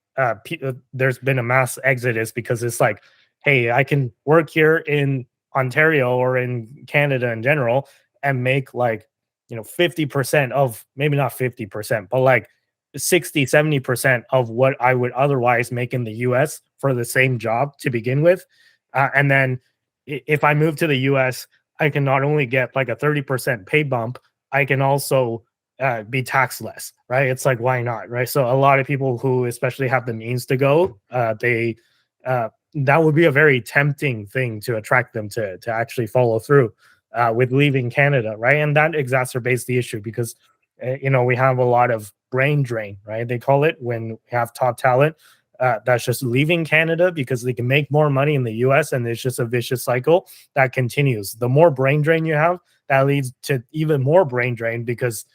there's been a mass exodus, because it's like, hey, I can work here in Ontario or in Canada in general and make like 50% of, maybe not 50%, but like 60-70% of what I would otherwise make in the US for the same job to begin with. And then if I move to the US, I can not only get like a 30% pay bump, I can also be taxed less, right? It's like, why not, right? So a lot of people who especially have the means to go, they that would be a very tempting thing to attract them to actually follow through with leaving Canada, right? And that exacerbates the issue because we have a lot of brain drain, right? They call it, when we have top talent that's just leaving Canada because they can make more money in the US, and it's just a vicious cycle that continues. The more brain drain you have, that leads to even more brain drain because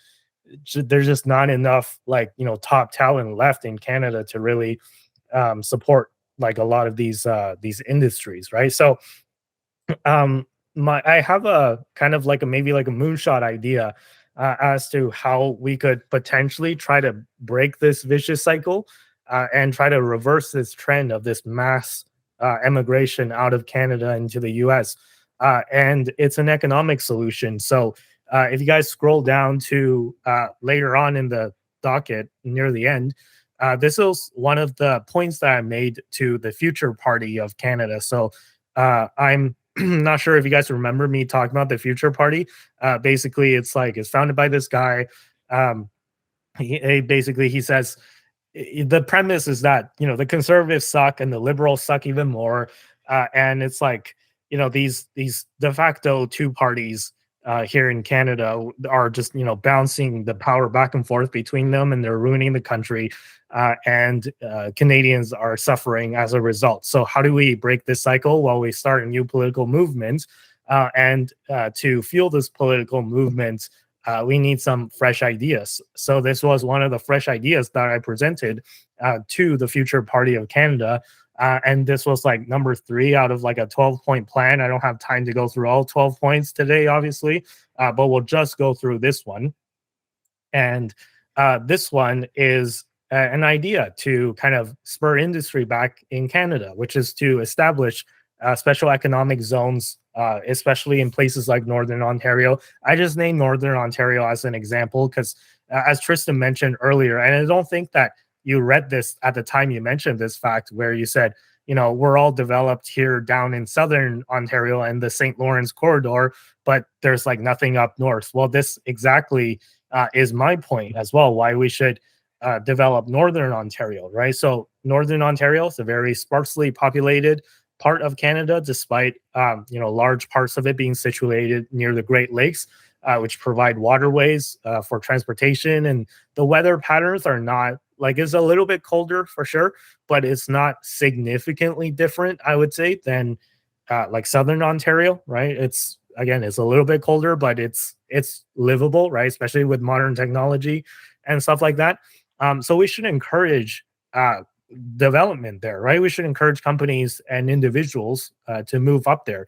there's just not enough top talent left in Canada to really support like a lot of these industries, right? So I have a kind of like maybe like a moonshot idea as to how we could potentially try to break this vicious cycle and try to reverse this trend of this mass emigration out of Canada into the US. And it's an economic solution. So if you guys scroll down to later on in the docket near the end, this is one of the points that I made to the Future Party of Canada. So I'm not sure if you guys remember me talking about the Future Party. Basically, it's founded by this guy. He says the premise is that the conservatives suck and the liberals suck even more, and it's like these de facto two parties here in Canada are just, bouncing the power back and forth between them, and they're ruining the country. And Canadians are suffering as a result. So how do we break this cycle? Well, we start a new political movement. And to fuel this political movement, we need some fresh ideas. So this was one of the fresh ideas that I presented to the Future Party of Canada. And this was like number 3 out of like a 12-point plan. I don't have time to go through all 12 points today, obviously, but we'll just go through this one. And this one is an idea to kind of spur industry back in Canada, which is to establish special economic zones, especially in places like Northern Ontario. I just named Northern Ontario as an example because, as Tristan mentioned earlier, and I don't think that you read this at the time you mentioned this fact, where you said, we're all developed here down in Southern Ontario and the St. Lawrence corridor, but there's like nothing up north. Well, this exactly is my point as well, why we should develop Northern Ontario, right? So Northern Ontario is a very sparsely populated part of Canada, despite large parts of it being situated near the Great Lakes, which provide waterways for transportation. And the weather patterns are not it's a little bit colder for sure, but it's not significantly different, I would say, than like Southern Ontario, right? It's a little bit colder, but it's livable, right? Especially with modern technology and stuff like that. So we should encourage development there, right? We should encourage companies and individuals to move up there.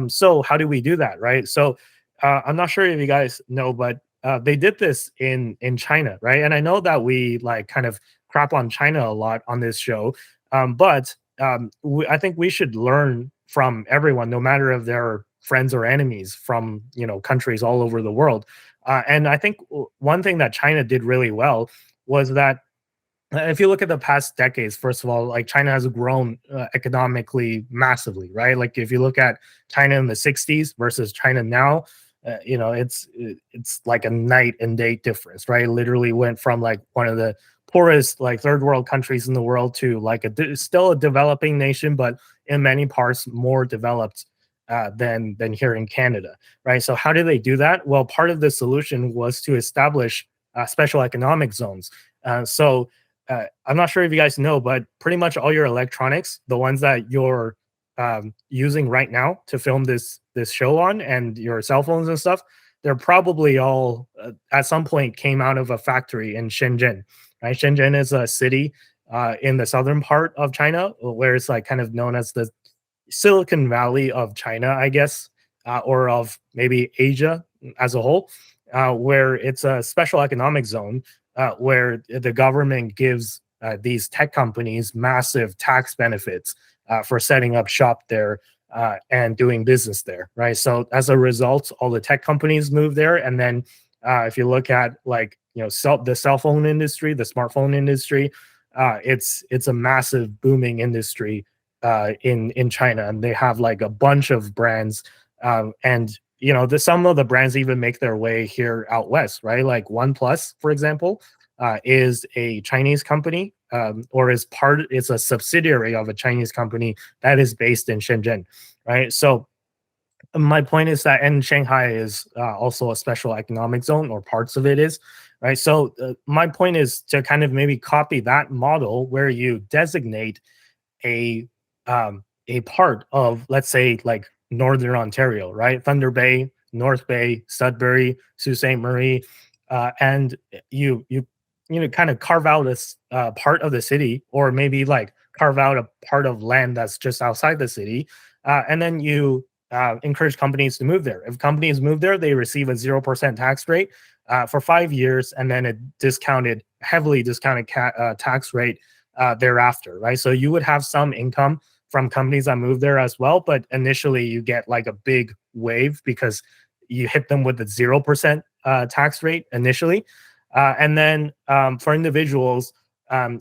So how do we do that, right? So I'm not sure if you guys know, but they did this in China, right? And I know that we kind of crap on China a lot on this show, but I think we should learn from everyone, no matter if they're friends or enemies, from countries all over the world. And I think one thing that China did really well was that if you look at the past decades, first of all, China has grown economically massively, right? Like if you look at China in the 60s versus China now, it's like a night and day difference, right? It literally went from one of the poorest third world countries in the world to still a developing nation, but in many parts more developed than here in Canada, right? So how do they do that? Well, part of the solution was to establish special economic zones. So I'm not sure if you guys know, but pretty much all your electronics, the ones that you're using right now to film this show on, and your cell phones and stuff, they're probably all at some point came out of a factory in Shenzhen, right? Shenzhen is a city in the southern part of China, where it's kind of known as the Silicon Valley of China, I guess, or of maybe Asia as a whole, where it's a special economic zone where the government gives these tech companies massive tax benefits for setting up shop there and doing business there, right? So as a result, all the tech companies move there. And then if you look at the cell phone industry, the smartphone industry, it's a massive booming industry in China, and they have a bunch of brands, and some of the brands even make their way here out west, right? Like OnePlus, for example, is a Chinese company, or it's a subsidiary of a Chinese company that is based in Shenzhen, right? So my point is that, and Shanghai is also a special economic zone, or parts of it is, right? So my point is to kind of maybe copy that model where you designate a part of, let's say, Northern Ontario, right? Thunder Bay, North Bay, Sudbury, Sault Ste. Marie, and you kind of carve out a part of the city, or maybe carve out a part of land that's just outside the city, and then you encourage companies to move there. If companies move there, they receive a 0% tax rate for 5 years, and then a heavily discounted tax rate thereafter, right? So you would have some income from companies that move there as well, but initially you get a big wave because you hit them with the 0% tax rate initially. And then for individuals,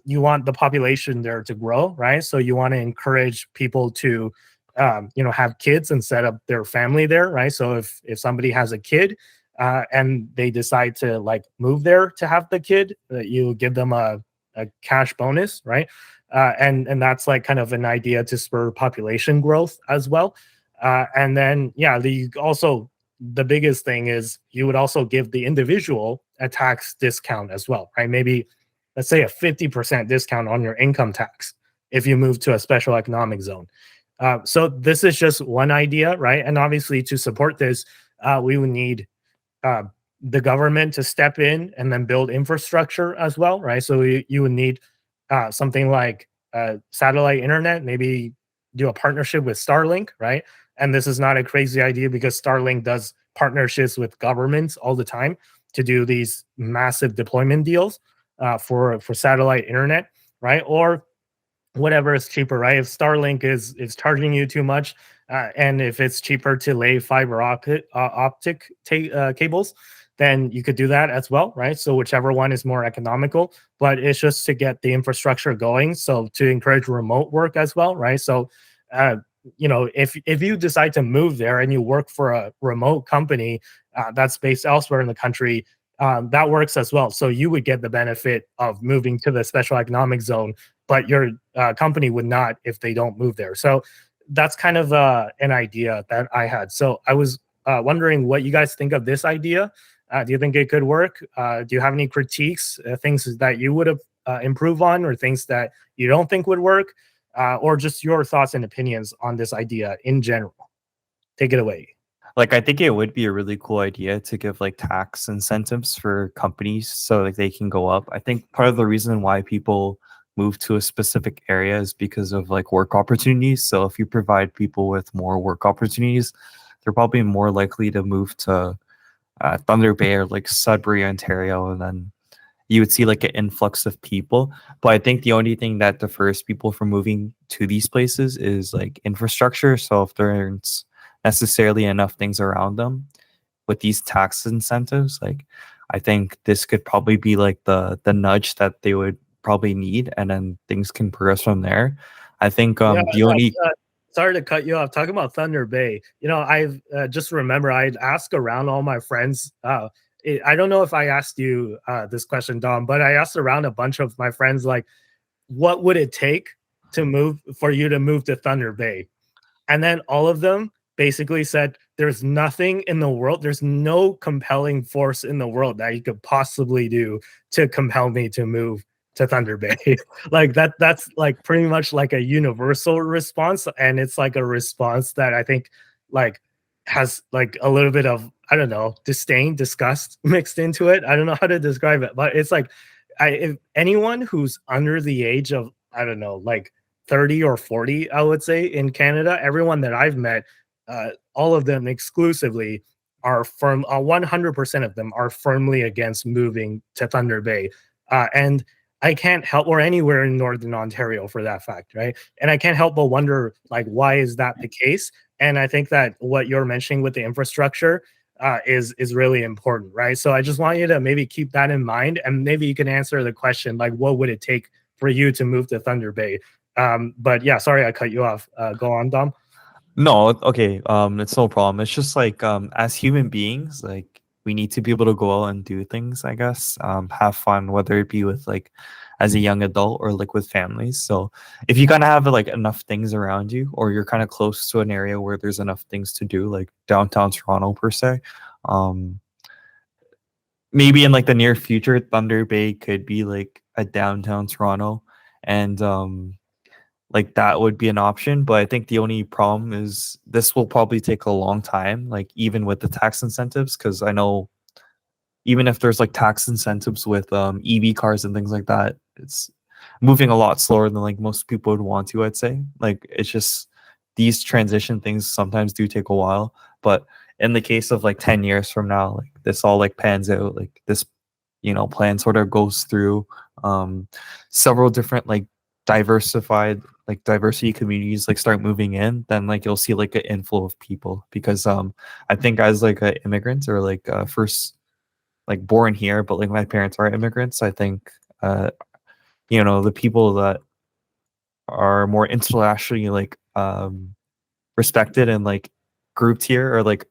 you want the population there to grow, right? So you want to encourage people to have kids and set up their family there, right? So if somebody has a kid and they decide to move there to have the kid, you give them a cash bonus, right? And that's kind of an idea to spur population growth as well. And then you also the biggest thing is you would also give the individual a tax discount as well, right? Maybe let's say a 50% discount on your income tax if you move to a special economic zone. So this is just one idea, right? And obviously to support this, we would need the government to step in and then build infrastructure as well, right? So you would need something like satellite internet, maybe do a partnership with Starlink, right? And this is not a crazy idea because Starlink does partnerships with governments all the time to do these massive deployment deals for satellite internet, right? Or whatever is cheaper, right? If Starlink is charging you too much, and if it's cheaper to lay fiber optic cables, then you could do that as well, right? So whichever one is more economical, but it's just to get the infrastructure going, so to encourage remote work as well, right? So if you decide to move there and you work for a remote company that's based elsewhere in the country, that works as well. So you would get the benefit of moving to the special economic zone, but your company would not if they don't move there. So that's kind of an idea that I had. So I was wondering what you guys think of this idea. Do you think it could work? Do you have any critiques, things that you would have improve on, or things that you don't think would work, or just your thoughts and opinions on this idea in general? Take it away. Like, I think it would be a really cool idea to give like tax incentives for companies so like they can go up. I think part of the reason why people move to a specific area is because of like work opportunities. So if you provide people with more work opportunities, they're probably more likely to move to Thunder Bay or like Sudbury, Ontario, and then you would see like an influx of people. But I think the only thing that defers people from moving to these places is like infrastructure. So if there's necessarily enough things around them with these tax incentives, like I think this could probably be like the nudge that they would probably need, and then things can progress from there. I think the only sorry to cut you off. Talking about Thunder Bay, I've just remember I'd ask around all my friends. I don't know if I asked you this question, Dom, but I asked around a bunch of my friends, like, what would it take for you to move to Thunder Bay? And then all of them basically said, there's nothing in the world, there's no compelling force in the world that you could possibly do to compel me to move to Thunder Bay. Like that's like pretty much like a universal response. And it's like a response that I think like has like a little bit of, I don't know, disdain, disgust mixed into it. I don't know how to describe it, but it's like if anyone who's under the age of, I don't know, like 30 or 40, I would say, in Canada, everyone that I've met, all of them exclusively are 100% of them are firmly against moving to Thunder Bay. And I can't help, or anywhere in Northern Ontario for that fact, right? And I can't help but wonder, like, why is that the case? And I think that what you're mentioning with the infrastructure is really important, right? So I just want you to maybe keep that in mind, and maybe you can answer the question, like, what would it take for you to move to Thunder Bay? But yeah, sorry I cut you off. Go on, Dom. No, okay. It's no problem. It's just like as human beings, like we need to be able to go out and do things, I guess. Have fun, whether it be with like as a young adult or like with families. So if you kind of have like enough things around you, or you're kind of close to an area where there's enough things to do, like downtown Toronto per se, maybe in like the near future, Thunder Bay could be like a downtown Toronto, and like that would be an option. But I think the only problem is this will probably take a long time, like even with the tax incentives, because I know even if there's like tax incentives with EV cars and things like that, it's moving a lot slower than like most people would want to, I'd say. Like it's just these transition things sometimes do take a while. But in the case of like 10 years from now, like this all like pans out, like this plan sort of goes through several different like diversity communities like start moving in, then like you'll see like an inflow of people, because I think as like an immigrant, or like first like born here, but like my parents are immigrants, I think the people that are more internationally like respected and like grouped here are like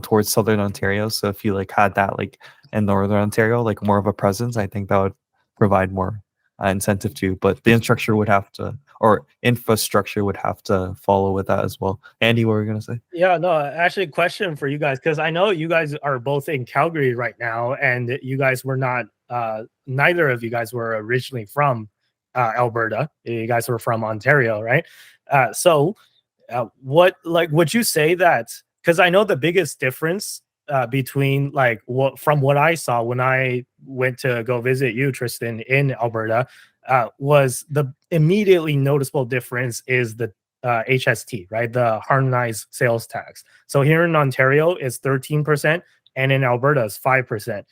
towards Southern Ontario. So if you like had that like in Northern Ontario, like more of a presence, I think that would provide more incentive too. But the infrastructure would have to, or infrastructure would have to follow with that as well. Andy, what were you gonna say? Yeah, no, actually, a question for you guys, because I know you guys are both in Calgary right now, and you guys were not, neither of you guys were originally from Alberta. You guys were from Ontario, right? What, like, would you say that? Because I know the biggest difference between, like, what I saw when I went to go visit you, Tristan, in Alberta, was the immediately noticeable difference is the HST, right? The harmonized sales tax. So here in Ontario, it's 13%, and in Alberta, it's 5%.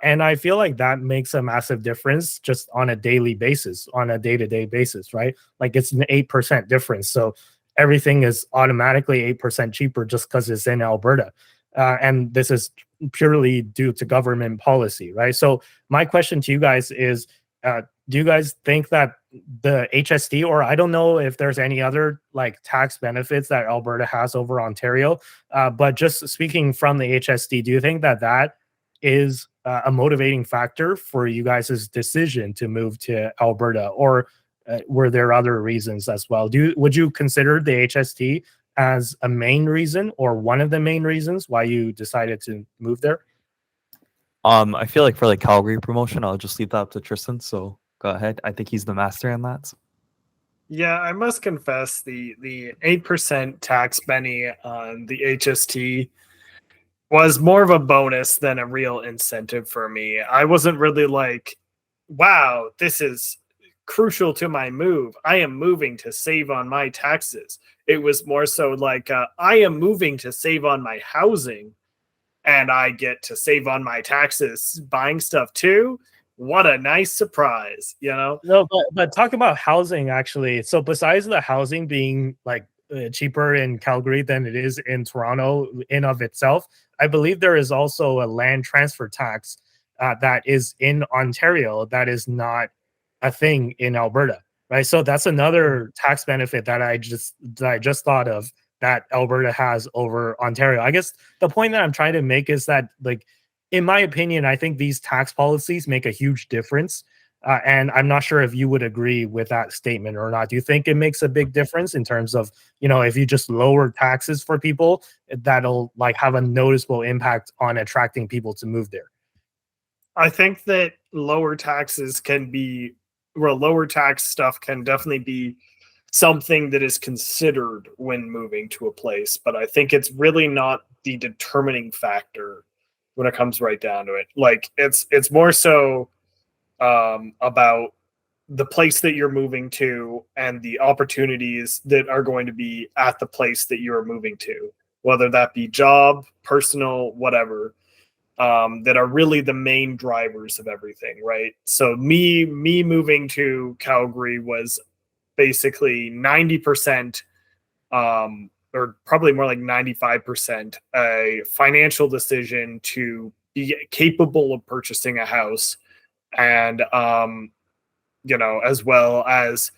And I feel like that makes a massive difference just on a daily basis, on a day-to-day basis, right? Like it's an 8% difference. So everything is automatically 8% cheaper just because it's in Alberta. And this is purely due to government policy, right? So my question to you guys is, do you guys think that the HST, or I don't know if there's any other like tax benefits that Alberta has over Ontario, but just speaking from the HST, do you think that that is a motivating factor for you guys' decision to move to Alberta, or were there other reasons as well? Would you consider the HST as a main reason or one of the main reasons why you decided to move there? I feel like for like Calgary promotion, I'll just leave that up to Tristan. So go ahead. I think he's the master in that. Yeah, I must confess the 8% tax benny on the HST was more of a bonus than a real incentive for me. I wasn't really like, wow, this is crucial to my move. I am moving to save on my taxes. It was more so like, I am moving to save on my housing, and I get to save on my taxes buying stuff too. What a nice surprise, you know? No, but talk about housing actually. So besides the housing being like cheaper in Calgary than it is in Toronto in of itself, I believe there is also a land transfer tax that is in Ontario that is not a thing in Alberta, right? So that's another tax benefit that I just thought of that Alberta has over Ontario. I guess the point that I'm trying to make is that, like, in my opinion, I think these tax policies make a huge difference. And I'm not sure if you would agree with that statement or not. Do you think it makes a big difference in terms of, you know, if you just lower taxes for people, that'll like have a noticeable impact on attracting people to move there? I think that lower taxes can be, well, lower tax stuff can definitely be something that is considered when moving to a place, but I think it's really not the determining factor when it comes right down to it. Like it's more so about the place that you're moving to and the opportunities that are going to be at the place that you're moving to, whether that be job, personal, whatever, that are really the main drivers of everything, right? So me moving to Calgary was basically 90%, or probably more like 95%, a financial decision to be capable of purchasing a house, and as well as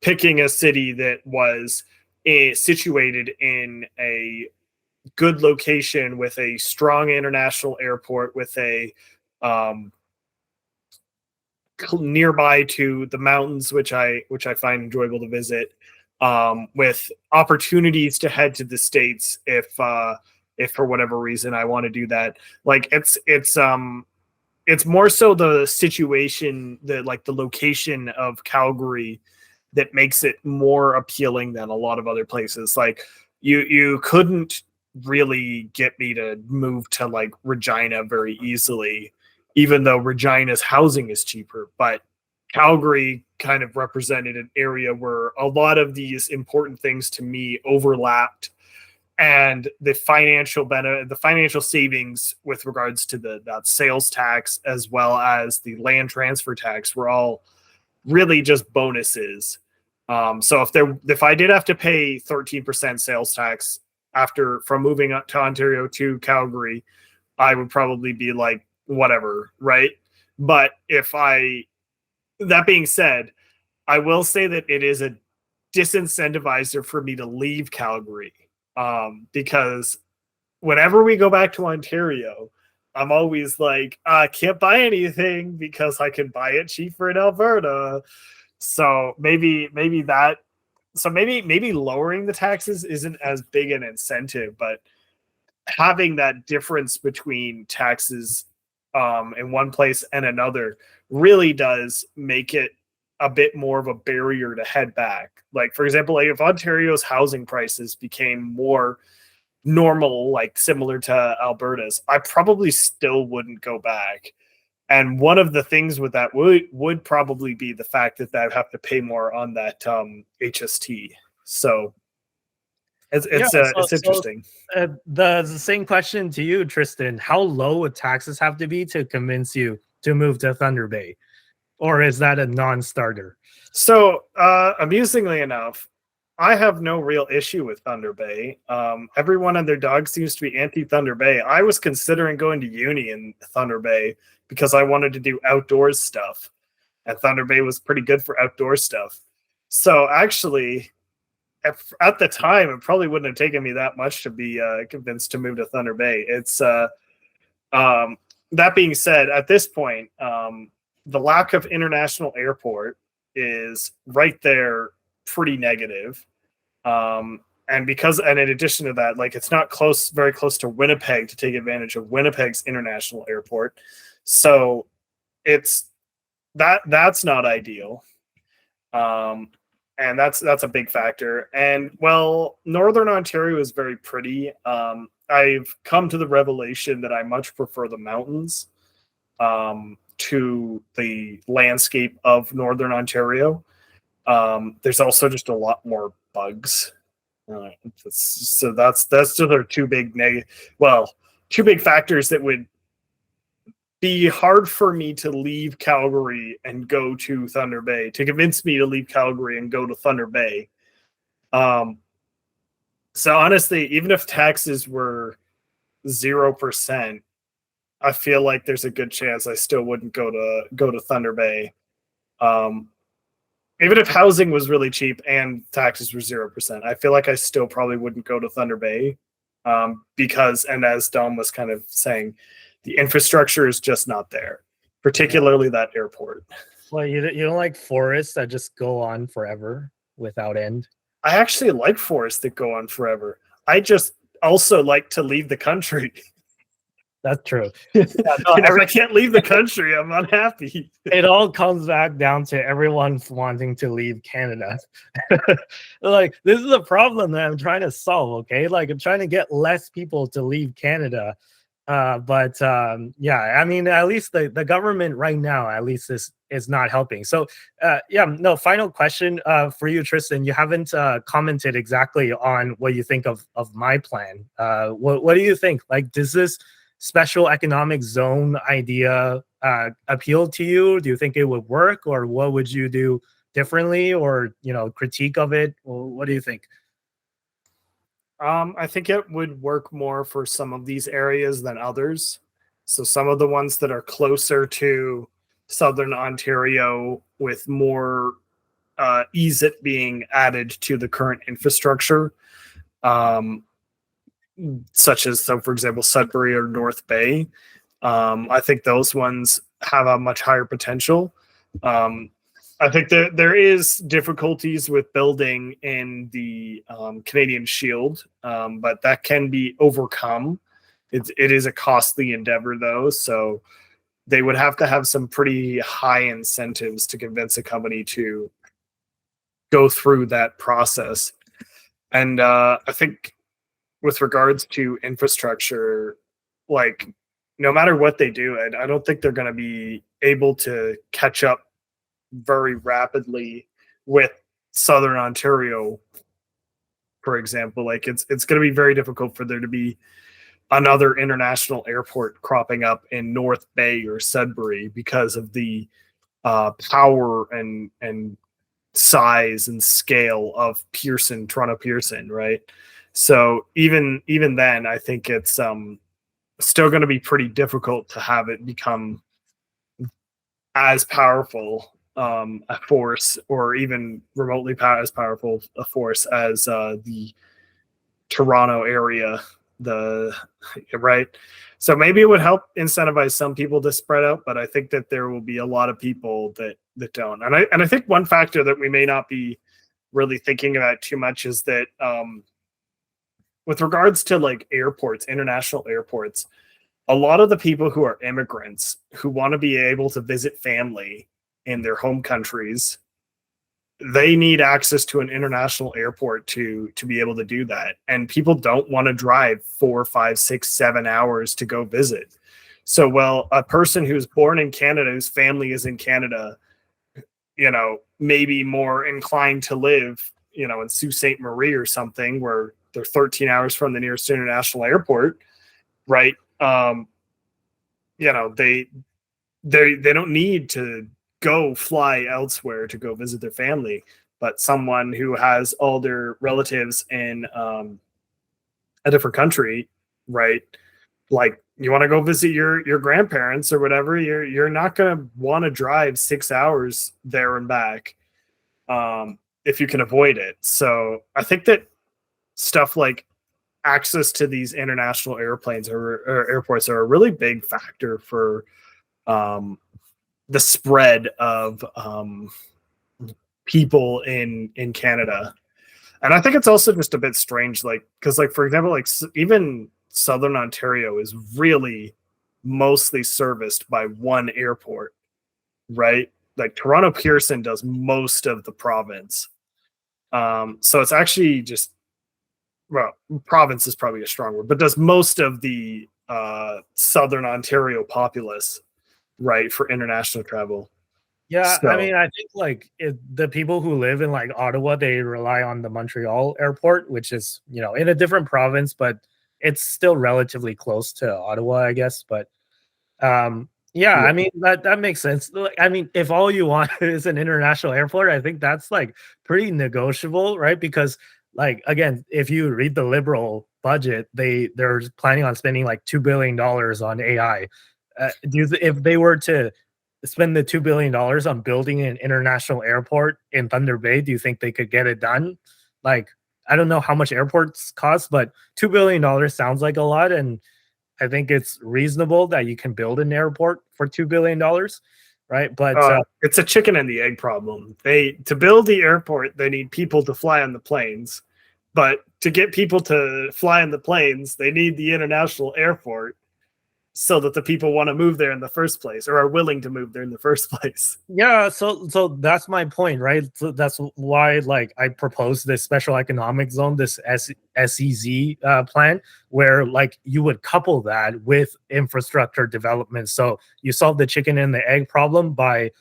picking a city that was situated in a good location with a strong international airport, with a um, nearby to the mountains, which I find enjoyable to visit, with opportunities to head to the States if for whatever reason I want to do that. Like it's more so the situation, the location of Calgary that makes it more appealing than a lot of other places. Like you couldn't really get me to move to like Regina very easily, even though Regina's housing is cheaper. But Calgary kind of represented an area where a lot of these important things to me overlapped, and the financial benefit, the financial savings with regards to that sales tax as well as the land transfer tax were all really just bonuses. So if I did have to pay 13% sales tax from moving up to Ontario to Calgary, I would probably be like, whatever, right? But that being said, I will say that it is a disincentivizer for me to leave Calgary, because whenever we go back to Ontario, I'm always like, I can't buy anything because I can buy it cheaper in Alberta. So maybe that. So maybe lowering the taxes isn't as big an incentive, but having that difference between taxes in one place and another really does make it a bit more of a barrier to head back. Like, for example, like if Ontario's housing prices became more normal, like similar to Alberta's, I probably still wouldn't go back. And one of the things with that would probably be the fact that I'd have to pay more on that HST. So it's interesting. The same question to you, Tristan. How low would taxes have to be to convince you to move to Thunder Bay? Or is that a non-starter? So, amusingly enough, I have no real issue with Thunder Bay. Everyone and their dog seems to be anti-Thunder Bay. I was considering going to uni in Thunder Bay because I wanted to do outdoors stuff. And Thunder Bay was pretty good for outdoor stuff. So actually, at the time, it probably wouldn't have taken me that much to be convinced to move to Thunder Bay. It's that being said, at this point, the lack of international airport is right there pretty negative. And in addition to that, like it's not very close to Winnipeg to take advantage of Winnipeg's international airport. So that's not ideal. And that's a big factor. And well, Northern Ontario is very pretty. I've come to the revelation that I much prefer the mountains to the landscape of Northern Ontario. There's also just a lot more bugs. So that's just our two big factors that would be hard for me to leave Calgary and go to Thunder Bay, to convince me to leave Calgary and go to Thunder Bay. So honestly, even if taxes were 0%, I feel like there's a good chance I still wouldn't go to Thunder Bay. Even if housing was really cheap and taxes were 0%, I feel like I still probably wouldn't go to Thunder Bay because, and as Dom was kind of saying, the infrastructure is just not there, particularly that airport. Well, you don't like forests that just go on forever without end? I actually like forests that go on forever. I just also like to leave the country. That's true. If I can't leave the country, I'm unhappy. It all comes back down to everyone wanting to leave Canada. Like, this is a problem that I'm trying to solve, okay? Like, I'm trying to get less people to leave Canada. Yeah, I mean, at least the government right now, at least is not helping. So final question for you, Tristan. You haven't commented exactly on what you think of my plan. What do you think? Like, does this special economic zone idea appeal to you? Do you think it would work, or what would you do differently, or critique of it? What do you think? I think it would work more for some of these areas than others. So some of the ones that are closer to Southern Ontario with more ease it being added to the current infrastructure, such as, so for example, Sudbury or North Bay. I think those ones have a much higher potential. I think there is difficulties with building in the Canadian Shield, but that can be overcome. It is a costly endeavor, though, so they would have to have some pretty high incentives to convince a company to go through that process. And I think with regards to infrastructure, like no matter what they do, I don't think they're going to be able to catch up very rapidly with Southern Ontario, for example. Like it's going to be very difficult for there to be another international airport cropping up in North Bay or Sudbury because of the power and size and scale of Toronto Pearson, right? So even then, I think it's still going to be pretty difficult to have it become as powerful a force, or even remotely as powerful a force as the Toronto area right. So maybe it would help incentivize some people to spread out, but I think that there will be a lot of people that don't. And I think one factor that we may not be really thinking about too much is that with regards to like airports, international airports, a lot of the people who are immigrants who want to be able to visit family in their home countries, they need access to an international airport to be able to do that. And people don't want to drive 4, 5, 6, 7 hours to go visit. So, well, a person who's born in Canada, whose family is in Canada, you know, maybe more inclined to live, you know, in Sault Ste. Marie or something where they're 13 hours from the nearest international airport, right? You know, they don't need to go fly elsewhere to go visit their family, but someone who has all their relatives in a different country, right? Like you want to go visit your grandparents or whatever, you're not going to want to drive 6 hours there and back if you can avoid it. So I think that stuff like access to these international airplanes or airports are a really big factor for the spread of people in Canada. And I think it's also just a bit strange, like, because like, for example, like even Southern Ontario is really mostly serviced by one airport, right? Like Toronto Pearson does most of the province. So it's actually just, well, province is probably a strong word, but does most of the Southern Ontario populace, right, for international travel. Yeah, So, I mean, I think like the people who live in like Ottawa, they rely on the Montreal airport, which is, you know, in a different province, but it's still relatively close to Ottawa, I guess. But yeah, yeah. I mean that makes sense. Like, I mean, if all you want is an international airport, I think that's like pretty negotiable, right? Because like again, if you read the Liberal budget, they're planning on spending like $2 billion on AI. If they were to spend the $2 billion on building an international airport in Thunder Bay, do you think they could get it done? Like, I don't know how much airports cost, but $2 billion sounds like a lot, and I think it's reasonable that you can build an airport for $2 billion, right? But It's a chicken and the egg problem. To build the airport, they need people to fly on the planes, but to get people to fly on the planes, they need the international airport so that the people want to move there in the first place or are willing to move there in the first place. yeah, so that's my point, right? So that's why like I proposed this special economic zone, this SEZ plan, where like you would couple that with infrastructure development. So you solve the chicken and the egg problem by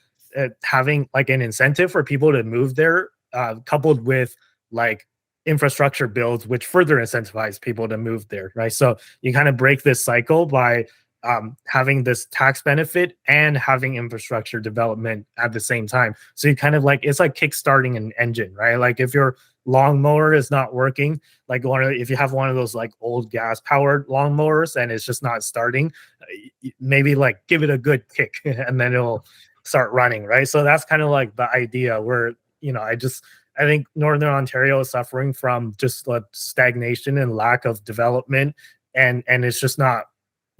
having like an incentive for people to move there, coupled with like infrastructure builds, which further incentivize people to move there, right? So you kind of break this cycle by having this tax benefit and having infrastructure development at the same time. So you kind of like, it's like kickstarting an engine, right? Like if your lawnmower is not working, like if you have one of those like old gas powered lawnmowers and it's just not starting, maybe like give it a good kick and then it'll start running, right? So that's kind of like the idea where, you know, I think Northern Ontario is suffering from just like stagnation and lack of development, and it's just not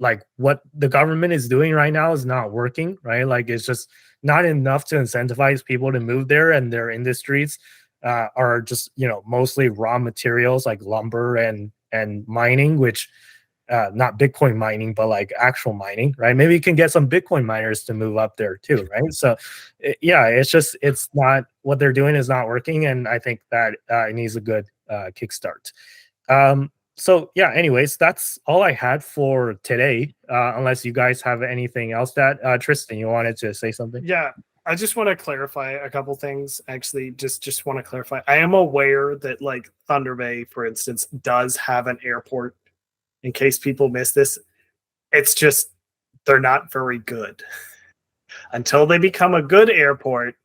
like what the government is doing right now is not working, right? Like it's just not enough to incentivize people to move there, and their industries are just, you know, mostly raw materials like lumber and mining, which not Bitcoin mining, but like actual mining, right? Maybe you can get some Bitcoin miners to move up there too, right? So yeah, it's not, what they're doing is not working, and I think that it needs a good kickstart. So yeah, anyways, that's all I had for today. Unless you guys have anything else that Tristan, you wanted to say something? Yeah, I just want to clarify a couple things. Actually, just want to clarify. I am aware that like Thunder Bay, for instance, does have an airport. In case people miss this, it's just they're not very good. Until they become a good airport,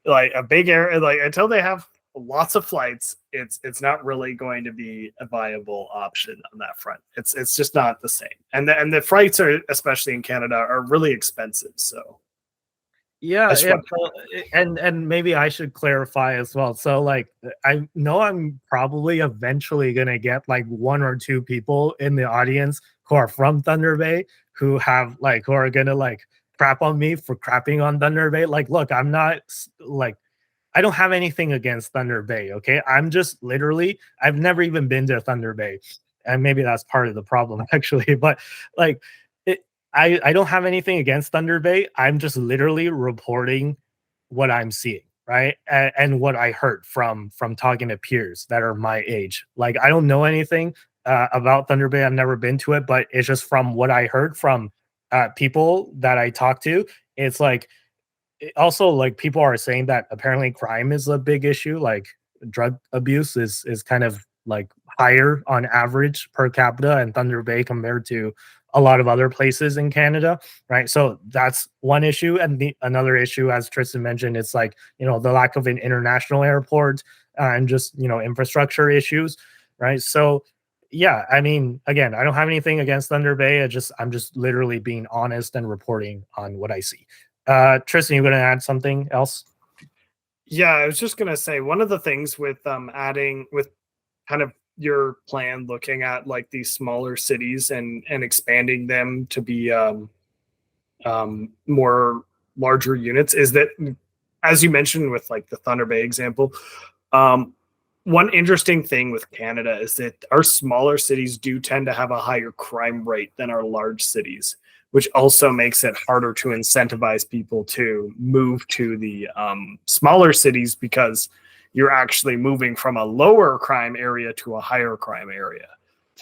like a big air, like until they have lots of flights, it's not really going to be a viable option on that front. It's just not the same. And the flights are, especially in Canada, are really expensive. So Yeah, That's yeah. what- So, and maybe I should clarify as well. So like I know I'm probably eventually gonna get like 1 or 2 people in the audience who are from Thunder Bay who are gonna like crap on me for crapping on Thunder Bay. Like, look, I'm not like I don't have anything against Thunder Bay. Okay. I'm just literally, I've never even been to Thunder Bay. And maybe that's part of the problem, actually. But like, I don't have anything against Thunder Bay. I'm just literally reporting what I'm seeing, right? And what I heard from talking to peers that are my age. Like, I don't know anything about Thunder Bay. I've never been to it, but it's just from what I heard from people that I talked to. It's like, also like people are saying that apparently crime is a big issue, like drug abuse is kind of like higher on average per capita in Thunder Bay compared to a lot of other places in Canada, right? So that's one issue. And another issue, as Tristan mentioned, it's like, the lack of an international airport and just, infrastructure issues, right? So yeah, I mean, again, I don't have anything against Thunder Bay. I'm just literally being honest and reporting on what I see. Tristan, you going to add something else? Yeah, I was just gonna say one of the things with adding with kind of your plan, looking at like these smaller cities and expanding them to be more larger units, is that, as you mentioned with like the Thunder Bay example, one interesting thing with Canada is that our smaller cities do tend to have a higher crime rate than our large cities, which also makes it harder to incentivize people to move to the smaller cities, because you're actually moving from a lower crime area to a higher crime area,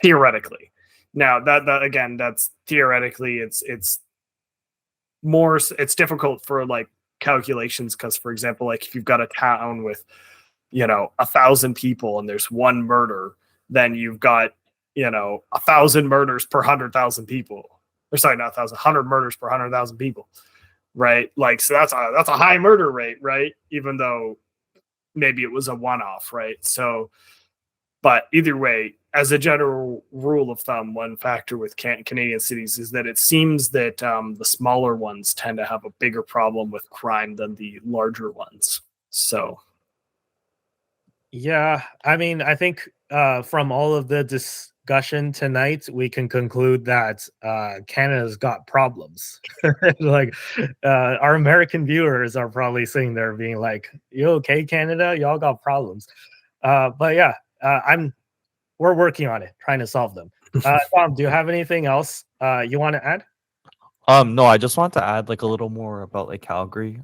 theoretically. Now that again, that's theoretically, it's more, it's difficult for like calculations, because for example, like if you've got a town with 1,000 people and there's one murder, then you've got 1,000 murders per 100,000 people, or sorry, not 1,000, 100 murders per 100,000 people, right? Like, so that's a high murder rate, right? Even though maybe it was a one-off, right? So, but either way, as a general rule of thumb, one factor with Canadian cities is that it seems that the smaller ones tend to have a bigger problem with crime than the larger ones. So yeah, I mean, I think from all of the discussion tonight, we can conclude that Canada's got problems. Like, our American viewers are probably sitting there being like, "You okay, Canada? Y'all got problems." But yeah, we're working on it, trying to solve them. Tom, do you have anything else you want to add? No, I just want to add like a little more about like Calgary.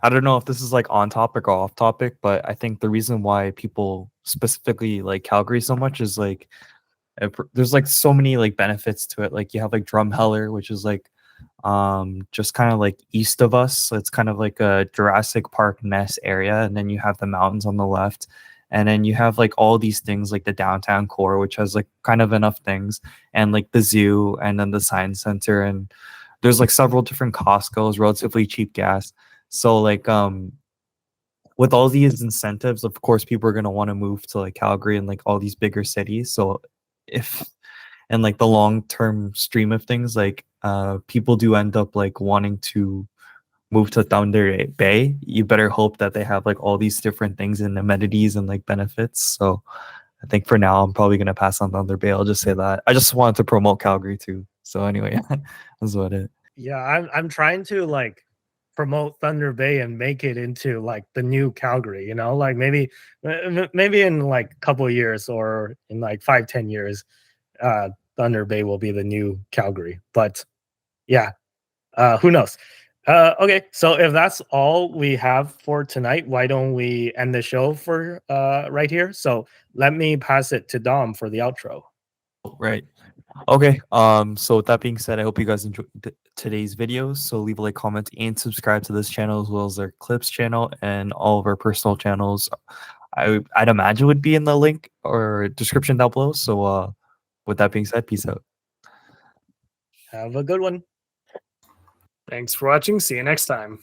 I don't know if this is like on topic or off topic, but I think the reason why people specifically like Calgary so much is like there's like so many like benefits to it. Like you have like Drumheller, which is like just kind of like east of us. So it's kind of like a Jurassic Park nest area, and then you have the mountains on the left. And then you have like all these things like the downtown core, which has like kind of enough things, and like the zoo, and then the science center, and there's like several different Costco's, relatively cheap gas. So like with all these incentives, of course, people are gonna want to move to like Calgary and like all these bigger cities. So if and like the long term stream of things, like people do end up like wanting to move to Thunder Bay, you better hope that they have like all these different things and amenities and like benefits. So I think for now, I'm probably gonna pass on Thunder Bay. I'll just say that. I just wanted to promote Calgary too. So anyway, that's what it. Yeah, I'm trying to like promote Thunder Bay and make it into like the new Calgary, like maybe in like a couple of years, or in like 5-10 years, Thunder Bay will be the new Calgary. But yeah, who knows? Okay, so if that's all we have for tonight, why don't we end the show for right here? So let me pass it to Dom for the outro. Right. Okay. So with that being said, I hope you guys enjoyed today's videos. So leave a like, comment, and subscribe to this channel, as well as our clips channel and all of our personal channels. I'd imagine would be in the link or description down below. So with that being said, peace out. Have a good one. thanks for watching. See you next time.